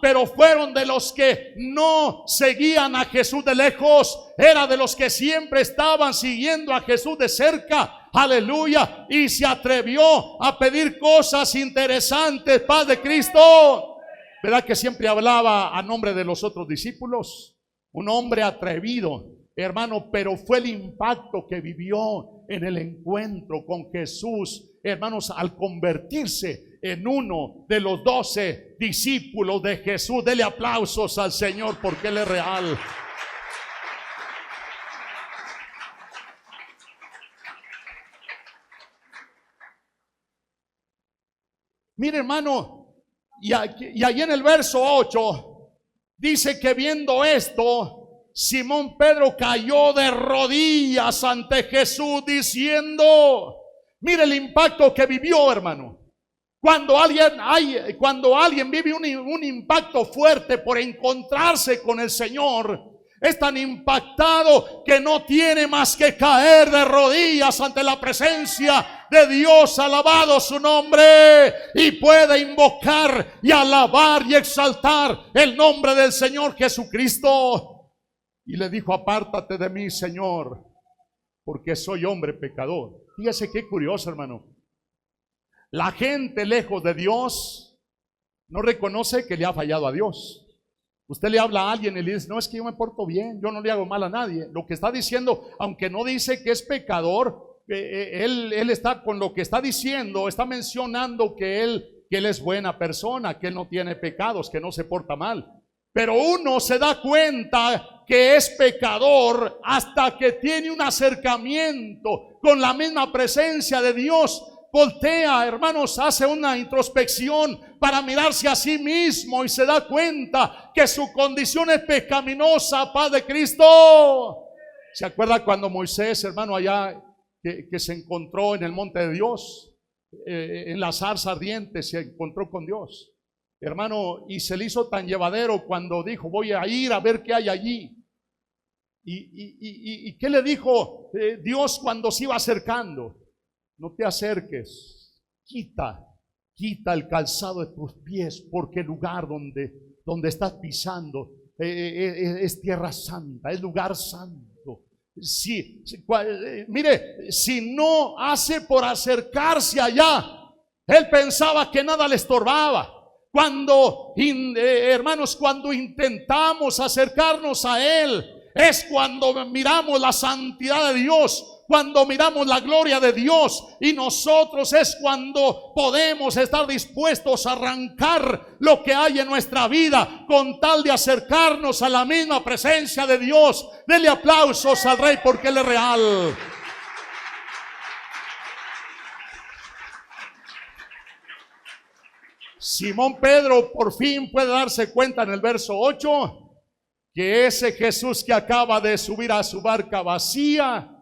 [SPEAKER 1] Pero fueron de los que no seguían a Jesús de lejos, era de los que siempre estaban siguiendo a Jesús de cerca. Aleluya. Y se atrevió a pedir cosas interesantes. Paz de Cristo. ¿Verdad que siempre hablaba a nombre de los otros discípulos? Un hombre atrevido, hermano, pero fue el impacto que vivió en el encuentro con Jesús, hermanos, al convertirse en uno de los 12 discípulos de Jesús. Dele aplausos al Señor porque Él es real. Mire, hermano, y allí en el verso 8 dice que viendo esto, Simón Pedro cayó de rodillas ante Jesús diciendo, mire el impacto que vivió, hermano. Cuando alguien vive un impacto fuerte por encontrarse con el Señor, es tan impactado que no tiene más que caer de rodillas ante la presencia de Dios, alabado su nombre, y puede invocar y alabar y exaltar el nombre del Señor Jesucristo. Y le dijo, apártate de mí, Señor, porque soy hombre pecador. Fíjese qué curioso, hermano. La gente lejos de Dios no reconoce que le ha fallado a Dios. Usted le habla a alguien y le dice, no, es que yo me porto bien, yo no le hago mal a nadie. Lo que está diciendo, aunque no dice que es pecador, él está con lo que está diciendo, está mencionando que él es buena persona, que él no tiene pecados, que no se porta mal. Pero uno se da cuenta que es pecador hasta que tiene un acercamiento con la misma presencia de Dios. Voltea, hermanos, hace una introspección para mirarse a sí mismo y se da cuenta que su condición es pecaminosa. Paz de Cristo. ¿Se acuerda cuando Moisés, hermano, allá que se encontró en el monte de Dios, en la zarza ardiente, se encontró con Dios, hermano, y se le hizo tan llevadero cuando dijo, voy a ir a ver qué hay allí? ¿Y qué le dijo Dios cuando se iba acercando? No te acerques, quita el calzado de tus pies, porque el lugar donde estás pisando es tierra santa, es lugar santo. Mire, si no hace por acercarse allá, él pensaba que nada le estorbaba. Hermanos, cuando intentamos acercarnos a Él, es cuando miramos la santidad de Dios, cuando miramos la gloria de Dios, y nosotros es cuando podemos estar dispuestos a arrancar lo que hay en nuestra vida con tal de acercarnos a la misma presencia de Dios. Dele aplausos al Rey porque Él es real. Simón Pedro por fin puede darse cuenta en el verso 8 que ese Jesús que acaba de subir a su barca vacía,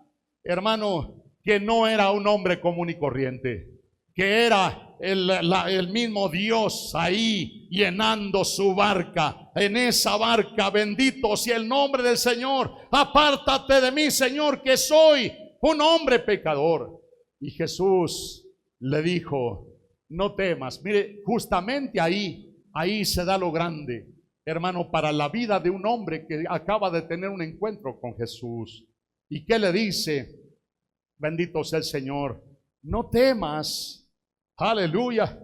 [SPEAKER 1] hermano, que no era un hombre común y corriente, que era el mismo Dios ahí llenando su barca. En esa barca, bendito sea el nombre del Señor. Apártate de mí, Señor, que soy un hombre pecador. Y Jesús le dijo, no temas. Mire, justamente ahí se da lo grande, hermano, para la vida de un hombre que acaba de tener un encuentro con Jesús. ¿Y qué le dice? Bendito sea el Señor. No temas. Aleluya.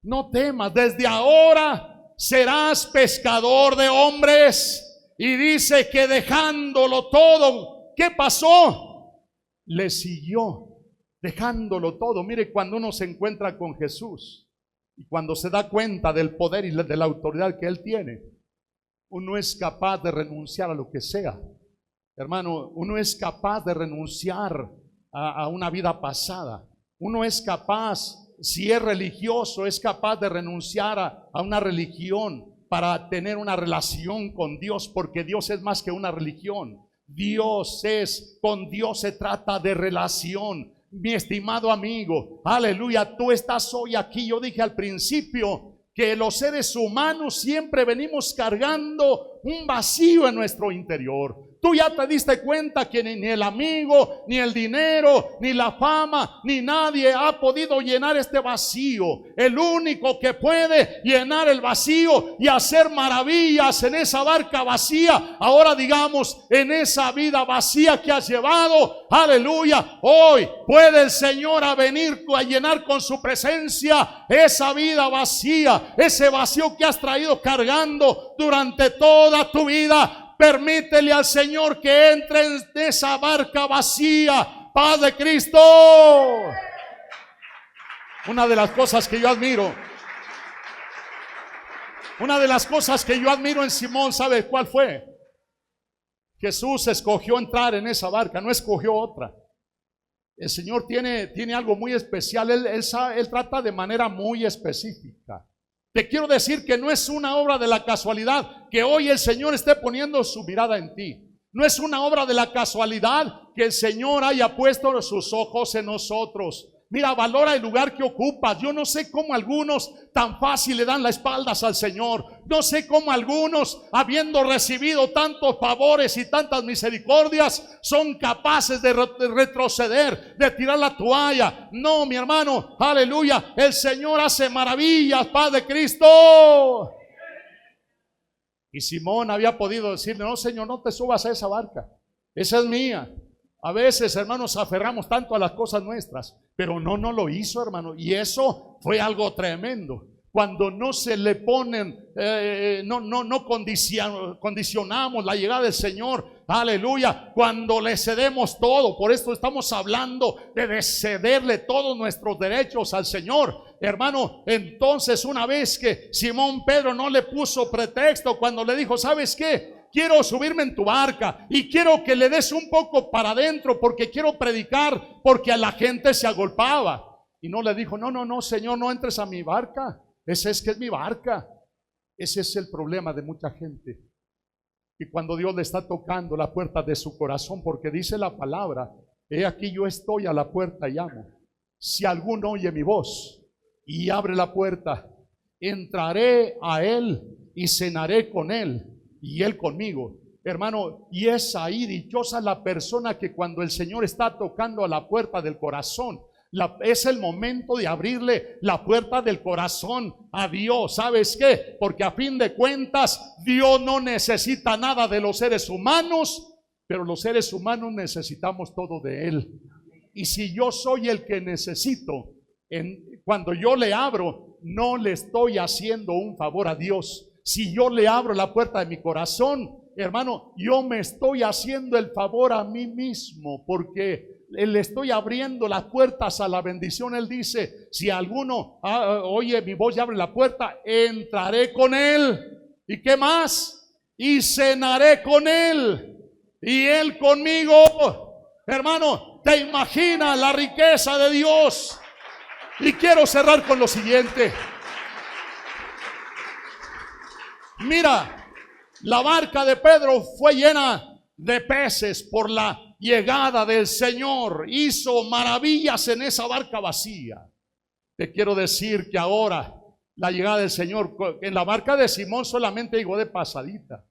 [SPEAKER 1] No temas. Desde ahora serás pescador de hombres. Y dice que dejándolo todo, ¿qué pasó? Le siguió. Dejándolo todo. Mire, cuando uno se encuentra con Jesús y cuando se da cuenta del poder y de la autoridad que Él tiene, uno es capaz de renunciar a lo que sea. Hermano, uno es capaz de renunciar a una vida pasada. Uno es capaz, si es religioso, es capaz de renunciar a una religión para tener una relación con Dios, porque Dios es más que una religión. Con Dios se trata de relación. mi estimado amigo, aleluya, tú estás hoy aquí. Yo dije al principio que los seres humanos siempre venimos cargando un vacío en nuestro interior. Tú ya te diste cuenta que ni el amigo, ni el dinero, ni la fama, ni nadie ha podido llenar este vacío. El único que puede llenar el vacío y hacer maravillas en esa barca vacía, ahora digamos, en esa vida vacía que has llevado, aleluya, hoy puede el Señor a venir a llenar con su presencia esa vida vacía, ese vacío que has traído cargando durante toda tu vida. Permítele al Señor que entre en esa barca vacía. Paz de Cristo. Una de las cosas que yo admiro en Simón, ¿sabe cuál fue? Jesús escogió entrar en esa barca, no escogió otra. El Señor tiene algo muy especial. Él trata de manera muy específica. Te quiero decir que no es una obra de la casualidad que hoy el Señor esté poniendo su mirada en ti. No es una obra de la casualidad que el Señor haya puesto sus ojos en nosotros. Mira, valora el lugar que ocupas. Yo no sé cómo algunos tan fácil le dan las espaldas al Señor. No sé cómo algunos, habiendo recibido tantos favores y tantas misericordias, son capaces de retroceder, de tirar la toalla. No, mi hermano, aleluya, el Señor hace maravillas, paz de Cristo. Y Simón había podido decirle: no, Señor, no te subas a esa barca, esa es mía. A veces, hermanos, aferramos tanto a las cosas nuestras, pero no lo hizo, hermano. Y eso fue algo tremendo. Cuando no se le ponen, condicionamos la llegada del Señor, aleluya, cuando le cedemos todo. Por esto estamos hablando de cederle todos nuestros derechos al Señor, hermano. Entonces, una vez que Simón Pedro no le puso pretexto cuando le dijo: ¿sabes qué? Quiero subirme en tu barca y quiero que le des un poco para adentro porque quiero predicar, porque a la gente se agolpaba. Y no le dijo: no, Señor, no entres a mi barca. Ese es mi barca. Ese es el problema de mucha gente. Y cuando Dios le está tocando la puerta de su corazón, porque dice la palabra: he aquí yo estoy a la puerta y llamo. Si alguno oye mi voz y abre la puerta, entraré a él y cenaré con él y él conmigo. Hermano, y es ahí dichosa la persona que cuando el Señor está tocando a la puerta del corazón, es el momento de abrirle la puerta del corazón a Dios. ¿Sabes qué? Porque a fin de cuentas Dios no necesita nada de los seres humanos, pero los seres humanos necesitamos todo de Él. Y si yo soy el que necesito, cuando yo le abro, no le estoy haciendo un favor a Dios. Si yo le abro la puerta de mi corazón, hermano, yo me estoy haciendo el favor a mí mismo, porque le estoy abriendo las puertas a la bendición. Él dice: si alguno oye mi voz y abre la puerta, entraré con él. ¿Y qué más? Y cenaré con él y él conmigo. Hermano, ¿te imaginas la riqueza de Dios? Y quiero cerrar con lo siguiente. Mira, la barca de Pedro fue llena de peces por la llegada del Señor. Hizo maravillas en esa barca vacía. Te quiero decir que ahora la llegada del Señor, en la barca de Simón solamente llegó de pasadita,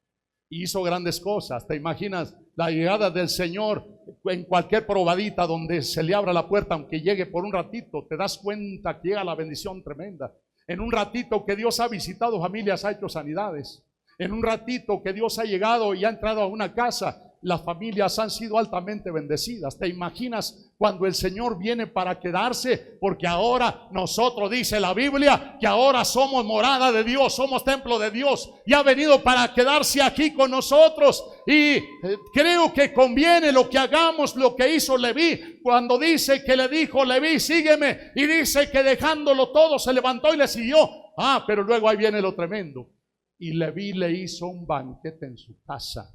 [SPEAKER 1] hizo grandes cosas. ¿Te imaginas la llegada del Señor en cualquier probadita donde se le abra la puerta, aunque llegue por un ratito? Te das cuenta que llega la bendición tremenda. En un ratito que Dios ha visitado familias, ha hecho sanidades. En un ratito que Dios ha llegado y ha entrado a una casa, las familias han sido altamente bendecidas. ¿Te imaginas cuando el Señor viene para quedarse? Porque ahora nosotros, dice la Biblia, que ahora somos morada de Dios, somos templo de Dios, y ha venido para quedarse aquí con nosotros. Y creo que conviene lo que hagamos, lo que hizo Leví, cuando dice que le dijo: Leví, sígueme, y dice que dejándolo todo se levantó y le siguió. Pero luego ahí viene lo tremendo. Y Leví le hizo un banquete en su casa.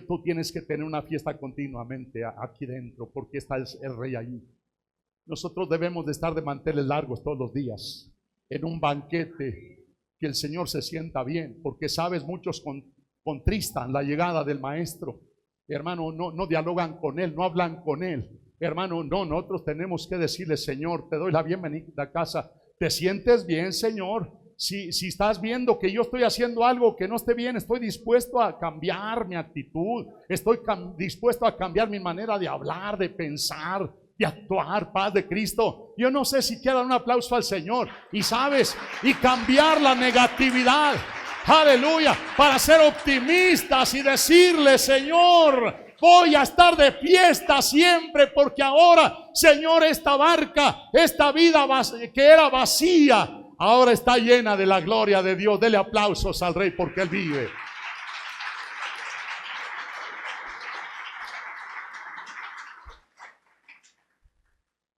[SPEAKER 1] Tú tienes que tener una fiesta continuamente aquí dentro, porque está el rey allí. Nosotros debemos de estar de manteles largos todos los días, en un banquete, que el Señor se sienta bien, porque sabes, muchos contristan la llegada del Maestro. Hermano, no dialogan con Él, no hablan con Él. Hermano, no, nosotros tenemos que decirle: Señor, te doy la bienvenida a casa. ¿Te sientes bien, Señor? Si estás viendo que yo estoy haciendo algo que no esté bien, estoy dispuesto a cambiar mi actitud, estoy dispuesto a cambiar mi manera de hablar, de pensar, de actuar. Paz de Cristo. Yo no sé si quiero dar un aplauso al Señor y sabes, y cambiar la negatividad, aleluya, para ser optimistas y decirle: Señor, voy a estar de fiesta siempre, porque ahora, Señor, esta barca, esta vida que era vacía, ahora está llena de la gloria de Dios. Dele aplausos al Rey porque Él vive.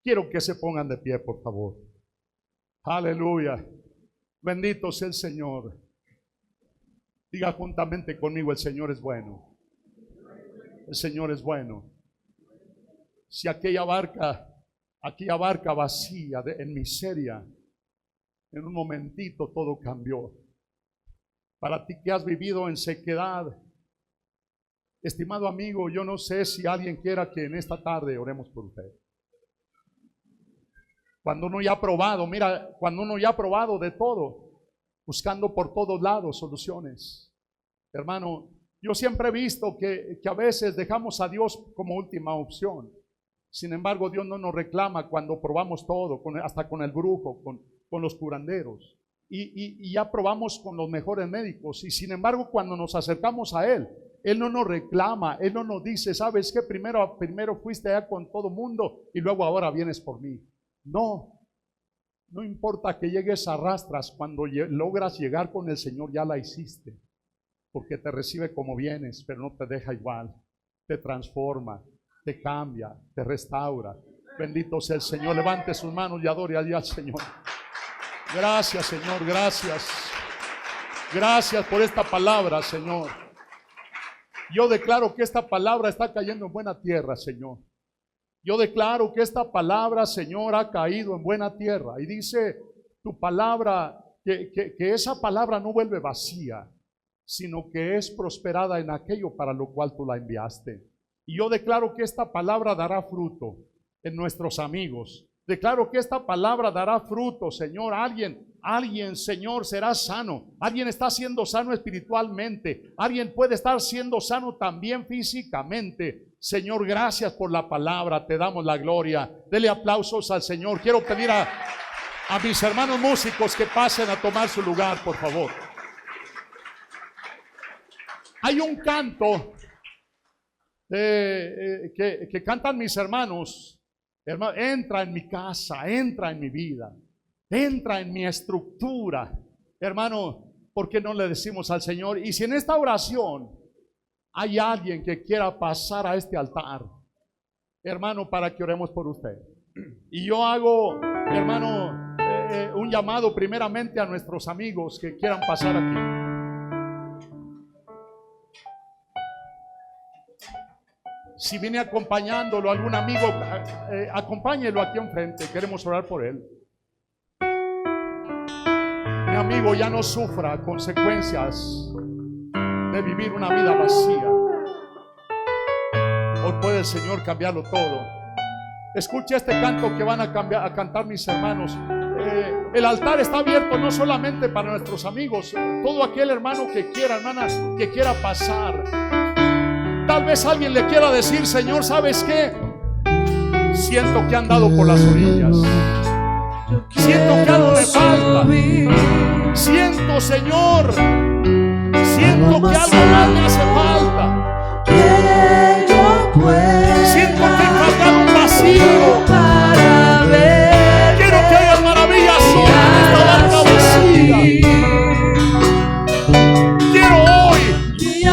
[SPEAKER 1] Quiero que se pongan de pie, por favor. Aleluya. Bendito sea el Señor. Diga juntamente conmigo: el Señor es bueno. El Señor es bueno. Si aquella barca vacía en miseria, en un momentito todo cambió. Para ti que has vivido en sequedad, estimado amigo, yo no sé si alguien quiera que en esta tarde oremos por usted. Cuando uno ya ha probado, mira, cuando uno ya ha probado de todo, buscando por todos lados soluciones. Hermano, yo siempre he visto que a veces dejamos a Dios como última opción. Sin embargo, Dios no nos reclama cuando probamos todo, hasta con el brujo, con los curanderos. Y ya probamos con los mejores médicos. Y sin embargo, cuando nos acercamos a Él, Él no nos reclama. Él no nos dice: ¿sabes qué? Primero fuiste allá con todo mundo y luego ahora vienes por mí. No importa que llegues a rastras, cuando logras llegar con el Señor ya la hiciste, porque te recibe como vienes, pero no te deja igual, te transforma, te cambia, te restaura. Bendito sea el Señor. Levante sus manos y adore al Señor. Gracias, Señor, gracias. Gracias por esta palabra, Señor. Yo declaro que esta palabra está cayendo en buena tierra, Señor. Yo declaro que esta palabra, Señor, ha caído en buena tierra. Y dice tu palabra que esa palabra no vuelve vacía, sino que es prosperada en aquello para lo cual tú la enviaste. Y yo declaro que esta palabra dará fruto en nuestros amigos. Declaro que esta palabra dará fruto, Señor. Alguien, Señor, será sano. Alguien está siendo sano espiritualmente. Alguien puede estar siendo sano también físicamente. Señor, gracias por la palabra. Te damos la gloria. Dele aplausos al Señor. Quiero pedir a mis hermanos músicos que pasen a tomar su lugar, por favor. Hay un canto que cantan mis hermanos. Hermano, entra en mi casa, entra en mi vida, entra en mi estructura. Hermano, ¿por qué no le decimos al Señor? Y si en esta oración hay alguien que quiera pasar a este altar, hermano, para que oremos por usted. Y yo hago, hermano, un llamado primeramente a nuestros amigos que quieran pasar aquí. Si viene acompañándolo algún amigo, acompáñelo aquí enfrente. Queremos orar por él. Mi amigo, ya no sufra consecuencias de vivir una vida vacía. Hoy puede el Señor cambiarlo todo. Escuche este canto que van a cantar mis hermanos. El altar está abierto no solamente para nuestros amigos, todo aquel hermano que quiera, hermana, que quiera pasar. Tal vez alguien le quiera decir: Señor, ¿sabes qué? Siento que he andado por las orillas. Siento que algo me falta. Siento, Señor, siento que algo más me hace falta. Siento que he cargado un vacío. Quiero que hagas maravillas sobre esta barca vacía. Quiero hoy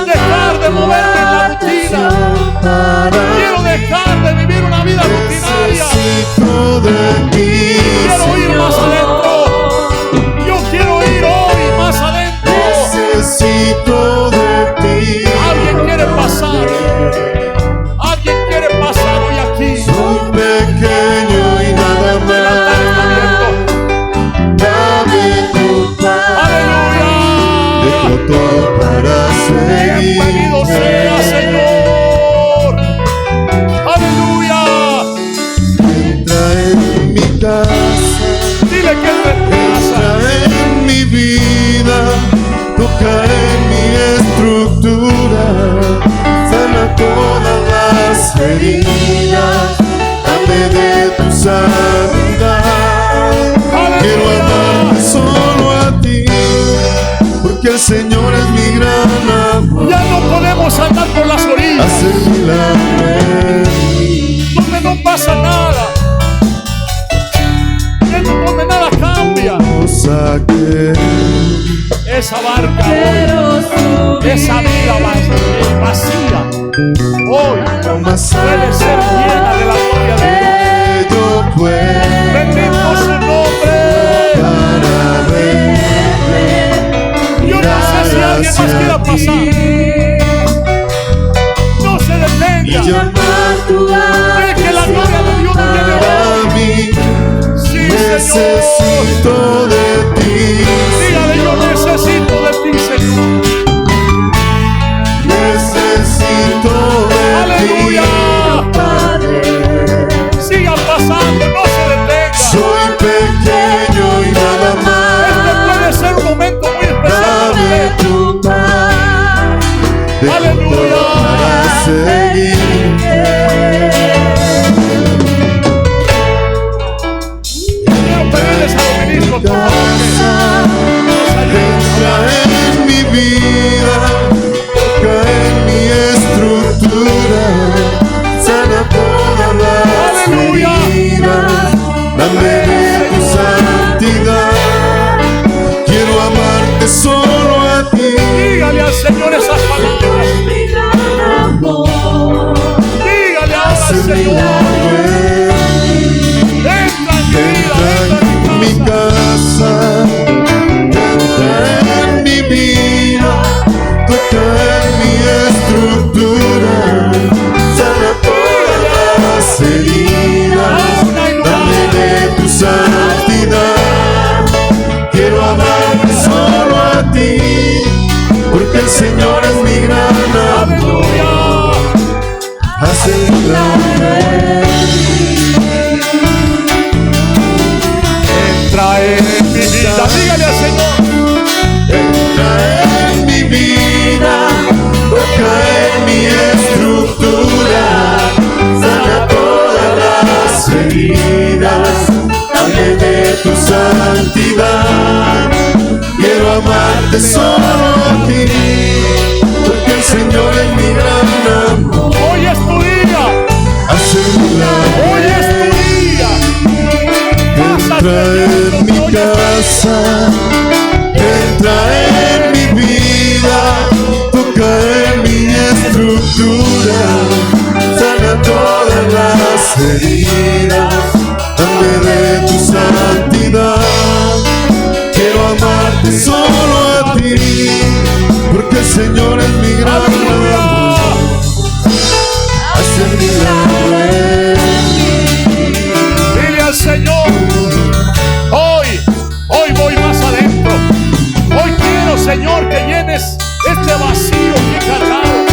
[SPEAKER 1] dejar de moverme en la rutina. Quiero dejar de vivir una vida rutinaria. Quiero ir más adentro. Yo quiero ir hoy más adentro.
[SPEAKER 2] Necesito de ti.
[SPEAKER 1] Alguien quiere pasar. Alguien quiere pasar hoy aquí.
[SPEAKER 2] Soy pequeño y nada más. Dame tu paz.
[SPEAKER 1] Aleluya.
[SPEAKER 2] Dejo todo para seguir.
[SPEAKER 1] Bienvenido sea, Señor. Aleluya. Vamos a andar por las orillas.
[SPEAKER 2] Haz el milagro
[SPEAKER 1] Donde no pasa nada. Donde nada cambia.
[SPEAKER 2] saque.
[SPEAKER 1] Esa barca hoy, esa vida vacía, hoy puede ser llena de la gloria de Dios. Bendito su nombre. Yo no sé si alguien más quiera pasar. No se detenga. Deje la gloria de Dios que viene hoy. Sí, Señor.
[SPEAKER 2] Necesito de ti.
[SPEAKER 1] Dígale, yo necesito de ti, Señor.
[SPEAKER 2] Necesito de
[SPEAKER 1] Aleluya.
[SPEAKER 2] ti.
[SPEAKER 1] Sigan pasando, no se detengan.
[SPEAKER 2] Soy pequeño y nada más.
[SPEAKER 1] Este puede ser un momento muy especial.
[SPEAKER 2] Dame tu paz.
[SPEAKER 1] Aleluya.
[SPEAKER 2] Para seguirte.
[SPEAKER 1] Quiero pedirles a los ministros, por favor,
[SPEAKER 2] Entra en mi vida, toca en mi estructura, sana todas las
[SPEAKER 1] ¡Aleluya!
[SPEAKER 2] heridas, dame de tu santidad. Quiero amarte solo a ti.
[SPEAKER 1] dígale al Señor esas palabras. Dígale ahora al Señor. Entra en mi vida, entra en mi
[SPEAKER 2] Mi
[SPEAKER 1] casa.
[SPEAKER 2] casa, entra en mi vida, toca en mi estructura, sana todas las heridas, dame de tu santidad. Quiero amarte solo a ti, porque el Señor es mi gran amor.
[SPEAKER 1] Aleluya.
[SPEAKER 2] Haz el milagro.
[SPEAKER 1] Entra en mi vida. Dígale al Señor.
[SPEAKER 2] Entra en mi vida, toca en mi estructura, sana todas las heridas, dame de tu santidad. Quiero amarte solo a ti, porque el Señor es mi gran amor.
[SPEAKER 1] Hoy es tu día.
[SPEAKER 2] Haz el milagro.
[SPEAKER 1] Hoy es tu día.
[SPEAKER 2] Entra en mi casa, entra en mi vida, toca en mi estructura, sana todas las heridas, dame de tu santidad. Quiero amarte solo a ti, porque el Señor es mi gran amor. Haz el milagro en mí.
[SPEAKER 1] Dile al Señor. Hoy voy más adentro. Hoy quiero, Señor, que llenes este vacío que he cargado.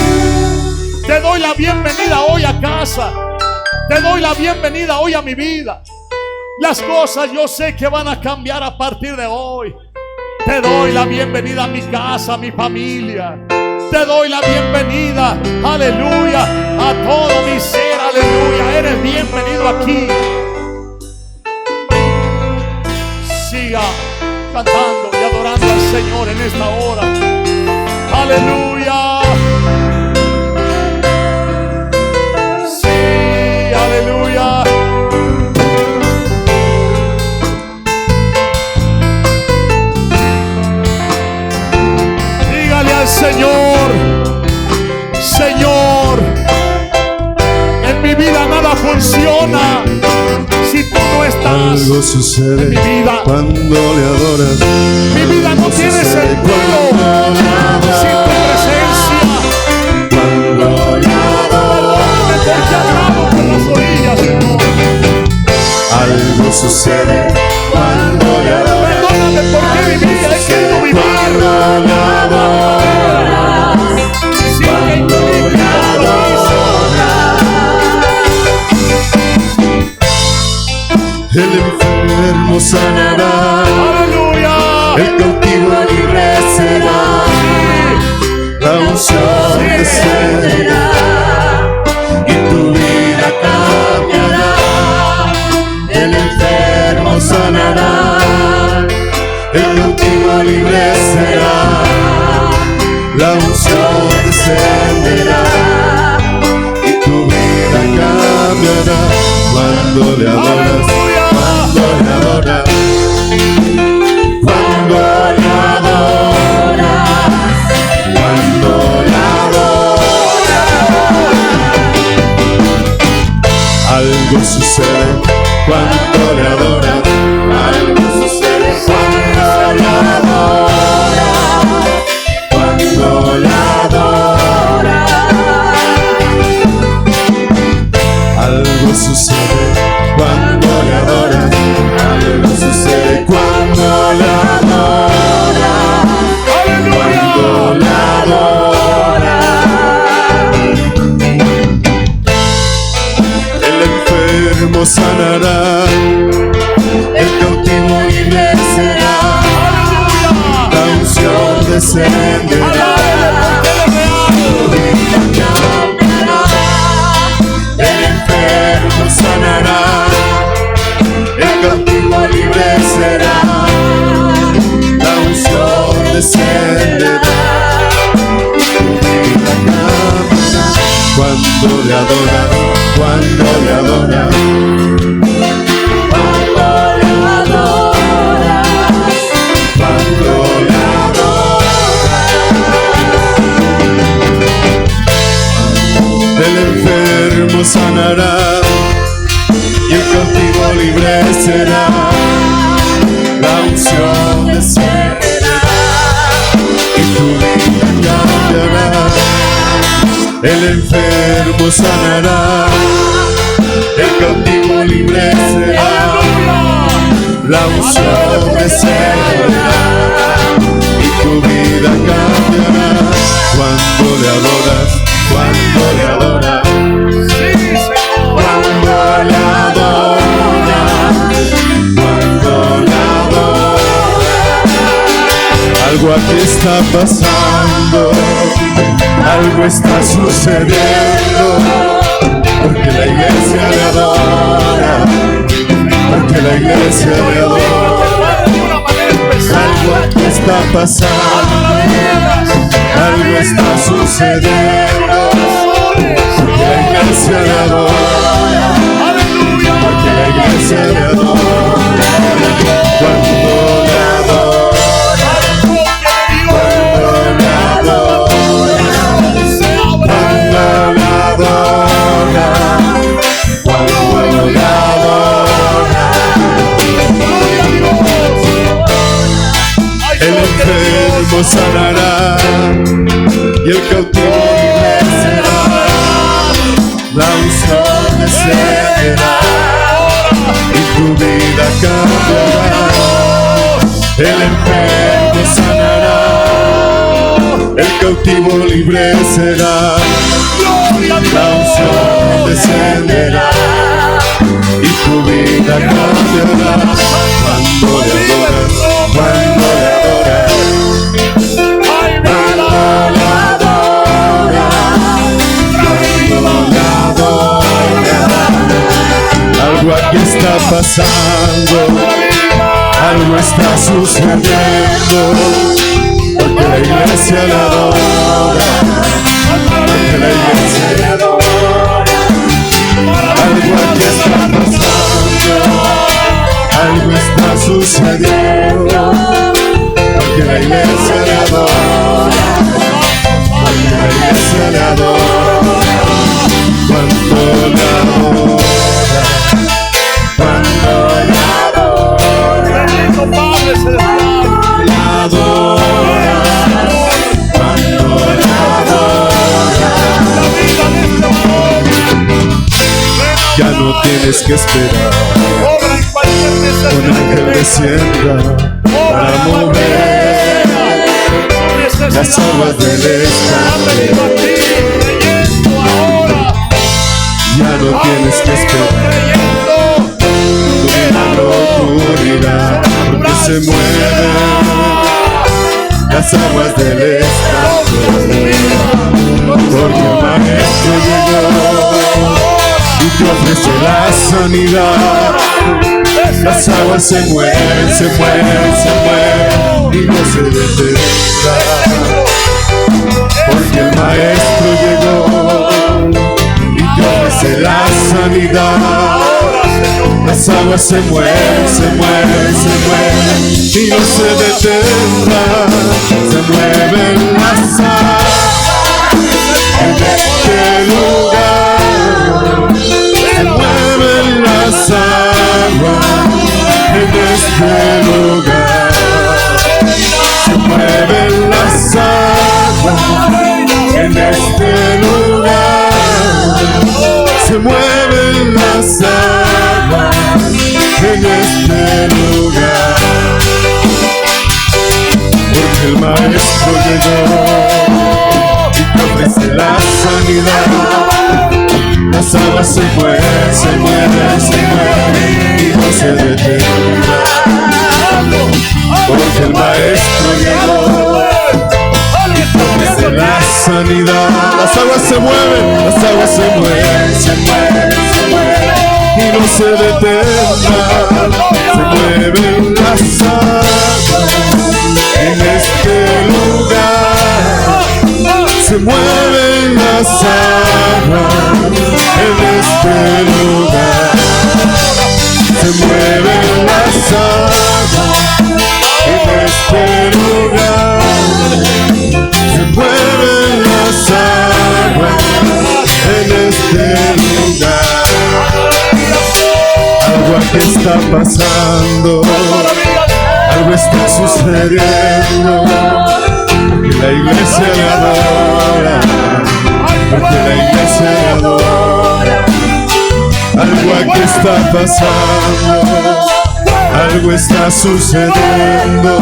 [SPEAKER 1] Te doy la bienvenida hoy a casa. Te doy la bienvenida hoy a mi vida. Las cosas yo sé que van a cambiar a partir de hoy. Te doy la bienvenida a mi casa, a mi familia. Te doy la bienvenida, aleluya, a todo mi ser, aleluya. Eres bienvenido aquí. Siga cantando y adorando al Señor en esta hora. Aleluya. Sí, aleluya. Dígale al Señor, Señor, en mi vida nada funciona si tú no estás.
[SPEAKER 2] Algo sucede
[SPEAKER 1] en mi vida.
[SPEAKER 2] cuando le adoras.
[SPEAKER 1] Mi vida no tiene sentido sin tu presencia.
[SPEAKER 2] Cuando le
[SPEAKER 1] Perdóname porque agrado por las orillas, Señor.
[SPEAKER 2] algo sucede cuando le adoras.
[SPEAKER 1] Perdóname porque mi vida he querido vivir
[SPEAKER 2] Cuando le adoras.
[SPEAKER 1] sin que implique
[SPEAKER 2] El enfermo sanará,
[SPEAKER 1] aleluya.
[SPEAKER 2] el cautivo libre será, la unción descenderá y tu vida cambiará. El enfermo sanará, el cautivo libre será, la unción descenderá. descenderá y tu vida cambiará cuando le adoras, cuando le adoras, cuando le adoras, cuando le adoras. Algo sucede cuando le adoras, algo sucede cuando le adoras, cuando le adoras. Algo sucede cuando le adoras, algo sucede cuando le adoras, cuando le adoras. El enfermo sanará, el cautivo libre será, la unción descenderá, el enfermo sanará, el cautivo libre será, la unción descenderá, cuando le adoras, cuando le adoras, cuando le adoras, cuando le adoras. El enfermo sanará y el cautivo libre será, la unción descenderá y tu vida cambiará. El enfermo sanará, el cautivo libre será, la unción descenderá y tu vida cambiará cuando le adoras, cuando le adoras, cuando le adoras, cuando le adoras. Algo aquí está pasando, algo está sucediendo, porque la iglesia le adora, porque la iglesia le adora. Algo aquí está pasando, algo está sucediendo, porque la iglesia le adora, porque la iglesia le adora. Cuando le adora, cuando le adora, cuando le adora, cuando le adora. El enfermo sanará y el cautivo libre será, la unción descenderá y tu vida cambiará. El enfermo sanará, el cautivo libre será, la unción descenderá y tu vida cambiará cuando le adoras, cuando le adoras, cuando le adoras, cuando le adoras. Algo aquí está pasando, algo está sucediendo, porque la iglesia le adora, porque la iglesia le adora. Algo aquí está pasando, algo está sucediendo, porque la iglesia le adora, porque la iglesia le adora. Cuando le adora, cuando le adora, Padre celestial, le adora, cuando le adora. Ya no tienes que esperar, un ángel descienda para mover las aguas del estanque. Ya no tienes que esperar, tu milagro ocurrirá, porque se mueven las aguas del estanque. Porque el maestro llegó y te ofrece la sanidad. Las aguas se mueven, se mueven, se mueven y no se detendrán. Porque el maestro sanidad. Las aguas se mueven, se mueven, se mueven y no se detendrán. Se mueven las aguas en este lugar. Se mueven las aguas en este lugar. Se mueven las aguas en este lugar. Se mueven las aguas en este lugar. Porque el Maestro llegó y te ofrece la sanidad. Las aguas se mueven, se mueven, se mueven y no se detendrán. Porque el Maestro llegó y te ofrece la sanidad. Las aguas se mueven, las aguas se mueven, se mueven, se mueven y no se detendrán. Se mueven las aguas en este lugar. Se mueven las aguas en este lugar. Se mueven las aguas en este lugar. Se mueven las aguas en este lugar. Algo aquí está pasando, algo está sucediendo. Porque la iglesia le adora, porque la iglesia le adora. Algo aquí está pasando, algo está sucediendo.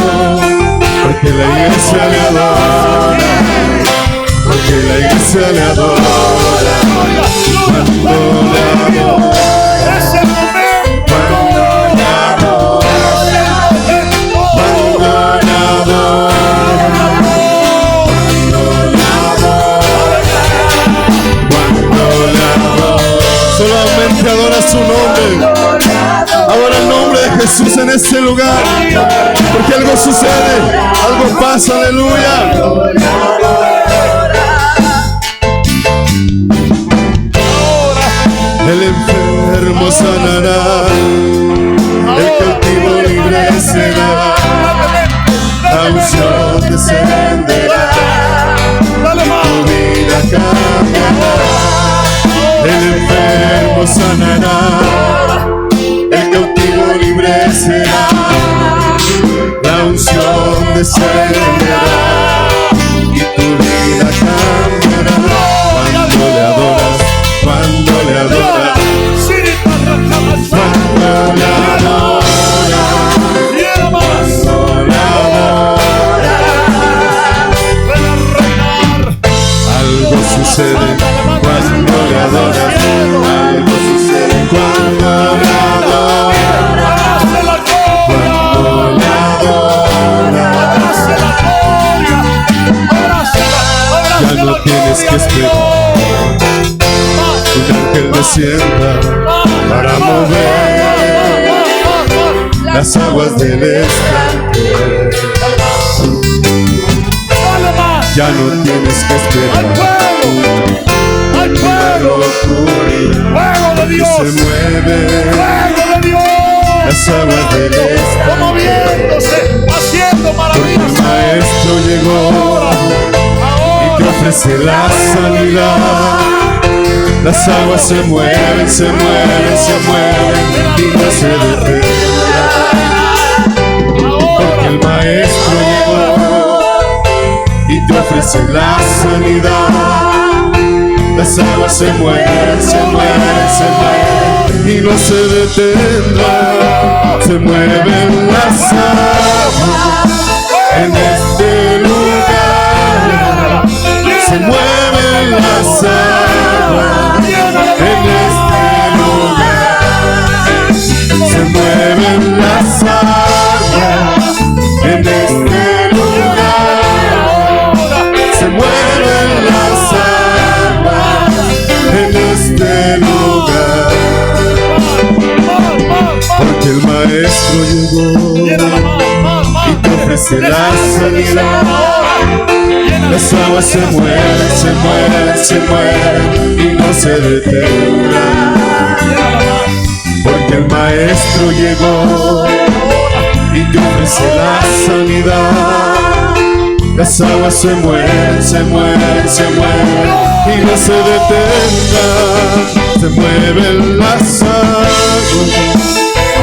[SPEAKER 2] Porque la iglesia le adora, porque la iglesia le adora. Cuando le adora, cuando le adora, cuando le adora, cuando le adora. Solamente adora su nombre. Adora el nombre de Jesús en este lugar. Porque algo sucede, algo pasa, aleluya. El enfermo sanará, el cautivo libre será, la unción descenderá, tu vida cambiará. El enfermo sanará, el cautivo libre será, la unción descenderá y tu vida cambiará. Cuando le adoras, cuando le adoras, cuando le adoras, algo sucede cuando le adoras, algo sucede cuando le adoras, cuando le adoras. Ya no tienes que esperar un ángel descienda para mover las aguas del estanque. Ya no tienes que esperar una locura que se mueve las aguas del estanque.
[SPEAKER 1] moviéndose, haciendo
[SPEAKER 2] Porque
[SPEAKER 1] maravillas.
[SPEAKER 2] el Maestro llegó y te ofrece la sanidad. Las aguas se mueven, se mueven, se mueven y no se detendrán. Porque el Maestro llegó y te ofrece la sanidad. Las aguas se mueven, se mueven, se mueven y no se detendrán. Se mueven las aguas en este lugar. Se mueven las aguas en este lugar. Se mueven las aguas en este lugar. Se mueven las aguas en este lugar. Porque el Maestro llegó y te ofrece la sanidad. Las aguas se mueven, se mueven, se mueven y no se detendrán. porque el Maestro llegó y te ofrece la sanidad. Las aguas se mueven, se mueven, se mueven y no se detendrán. Se mueven las aguas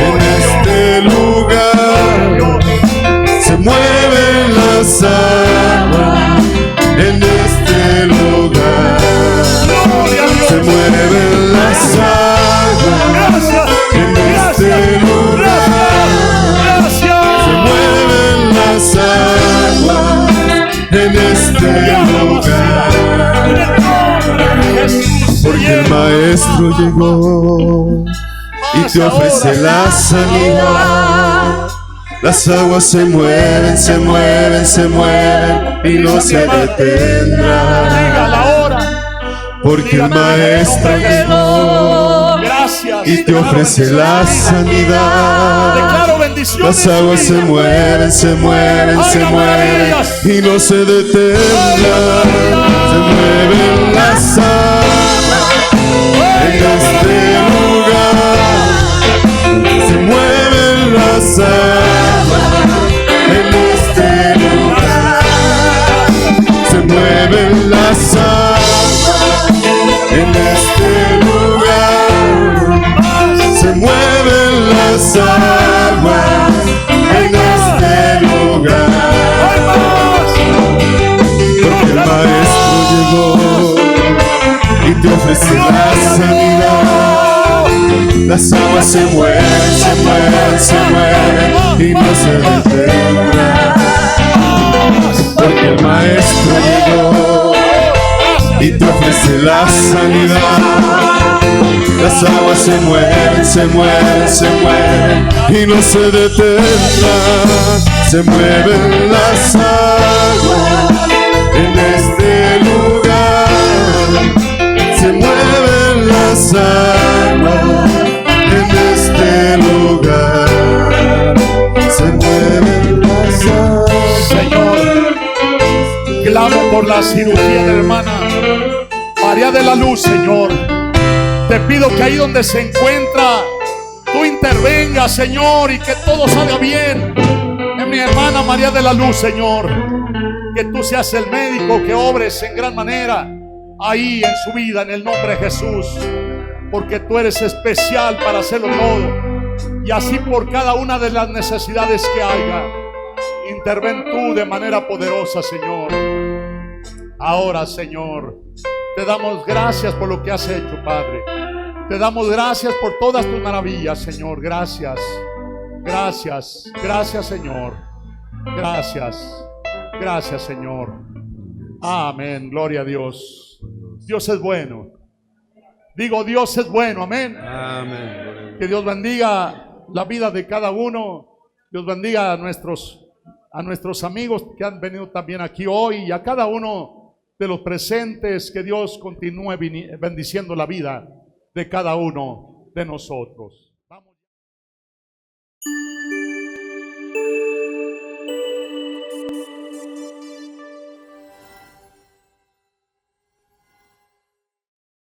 [SPEAKER 2] en este lugar. Se mueven las aguas en este lugar. Se mueven las aguas en este lugar. Se mueven las aguas en este lugar, porque el Maestro llegó y te ofrece la sanidad. Las aguas se mueven, se mueven, se mueven y no se detendrán, porque el Maestro llegó y te ofrece la sanidad. Las aguas se mueven, se mueven, se mueven y no se detendrán. Se mueven las aguas en este lugar. Se mueven las aguas en este lugar. Se mueven las aguas en este lugar. Se mueven las aguas en este lugar, porque el Maestro llegó y te ofrece la sanidad. Las aguas se mueven, se mueven, se mueven y no se detendrán, porque el Maestro llegó y te ofrece la sanidad. Las aguas se mueven, se mueven, se mueven y no se detendrán. Se mueven las aguas en este lugar. Se mueven las aguas en este lugar. Se mueven las aguas.
[SPEAKER 1] Señor, clamo por la cirugía de la hermana María de la Luz, Señor. Te pido que ahí donde se encuentra, tú intervengas, Señor, y que todo salga bien en mi hermana María de la Luz, Señor. Que tú seas el médico, que obres en gran manera ahí en su vida, en el nombre de Jesús, porque tú eres especial para hacerlo todo. Y así por cada una de las necesidades que haya, interven tú de manera poderosa, Señor. Ahora, Señor, te damos gracias por lo que has hecho, Padre. Te damos gracias por todas tus maravillas, Señor. Gracias, gracias, gracias, Señor. Gracias, gracias, Señor. Amén, gloria a Dios. Dios es bueno. Digo, Dios es bueno, amén.
[SPEAKER 2] Amén.
[SPEAKER 1] Que Dios bendiga la vida de cada uno. Dios bendiga a nuestros amigos que han venido también aquí hoy, y a cada uno de los presentes. Que Dios continúe bendiciendo la vida de cada uno de nosotros. Vamos.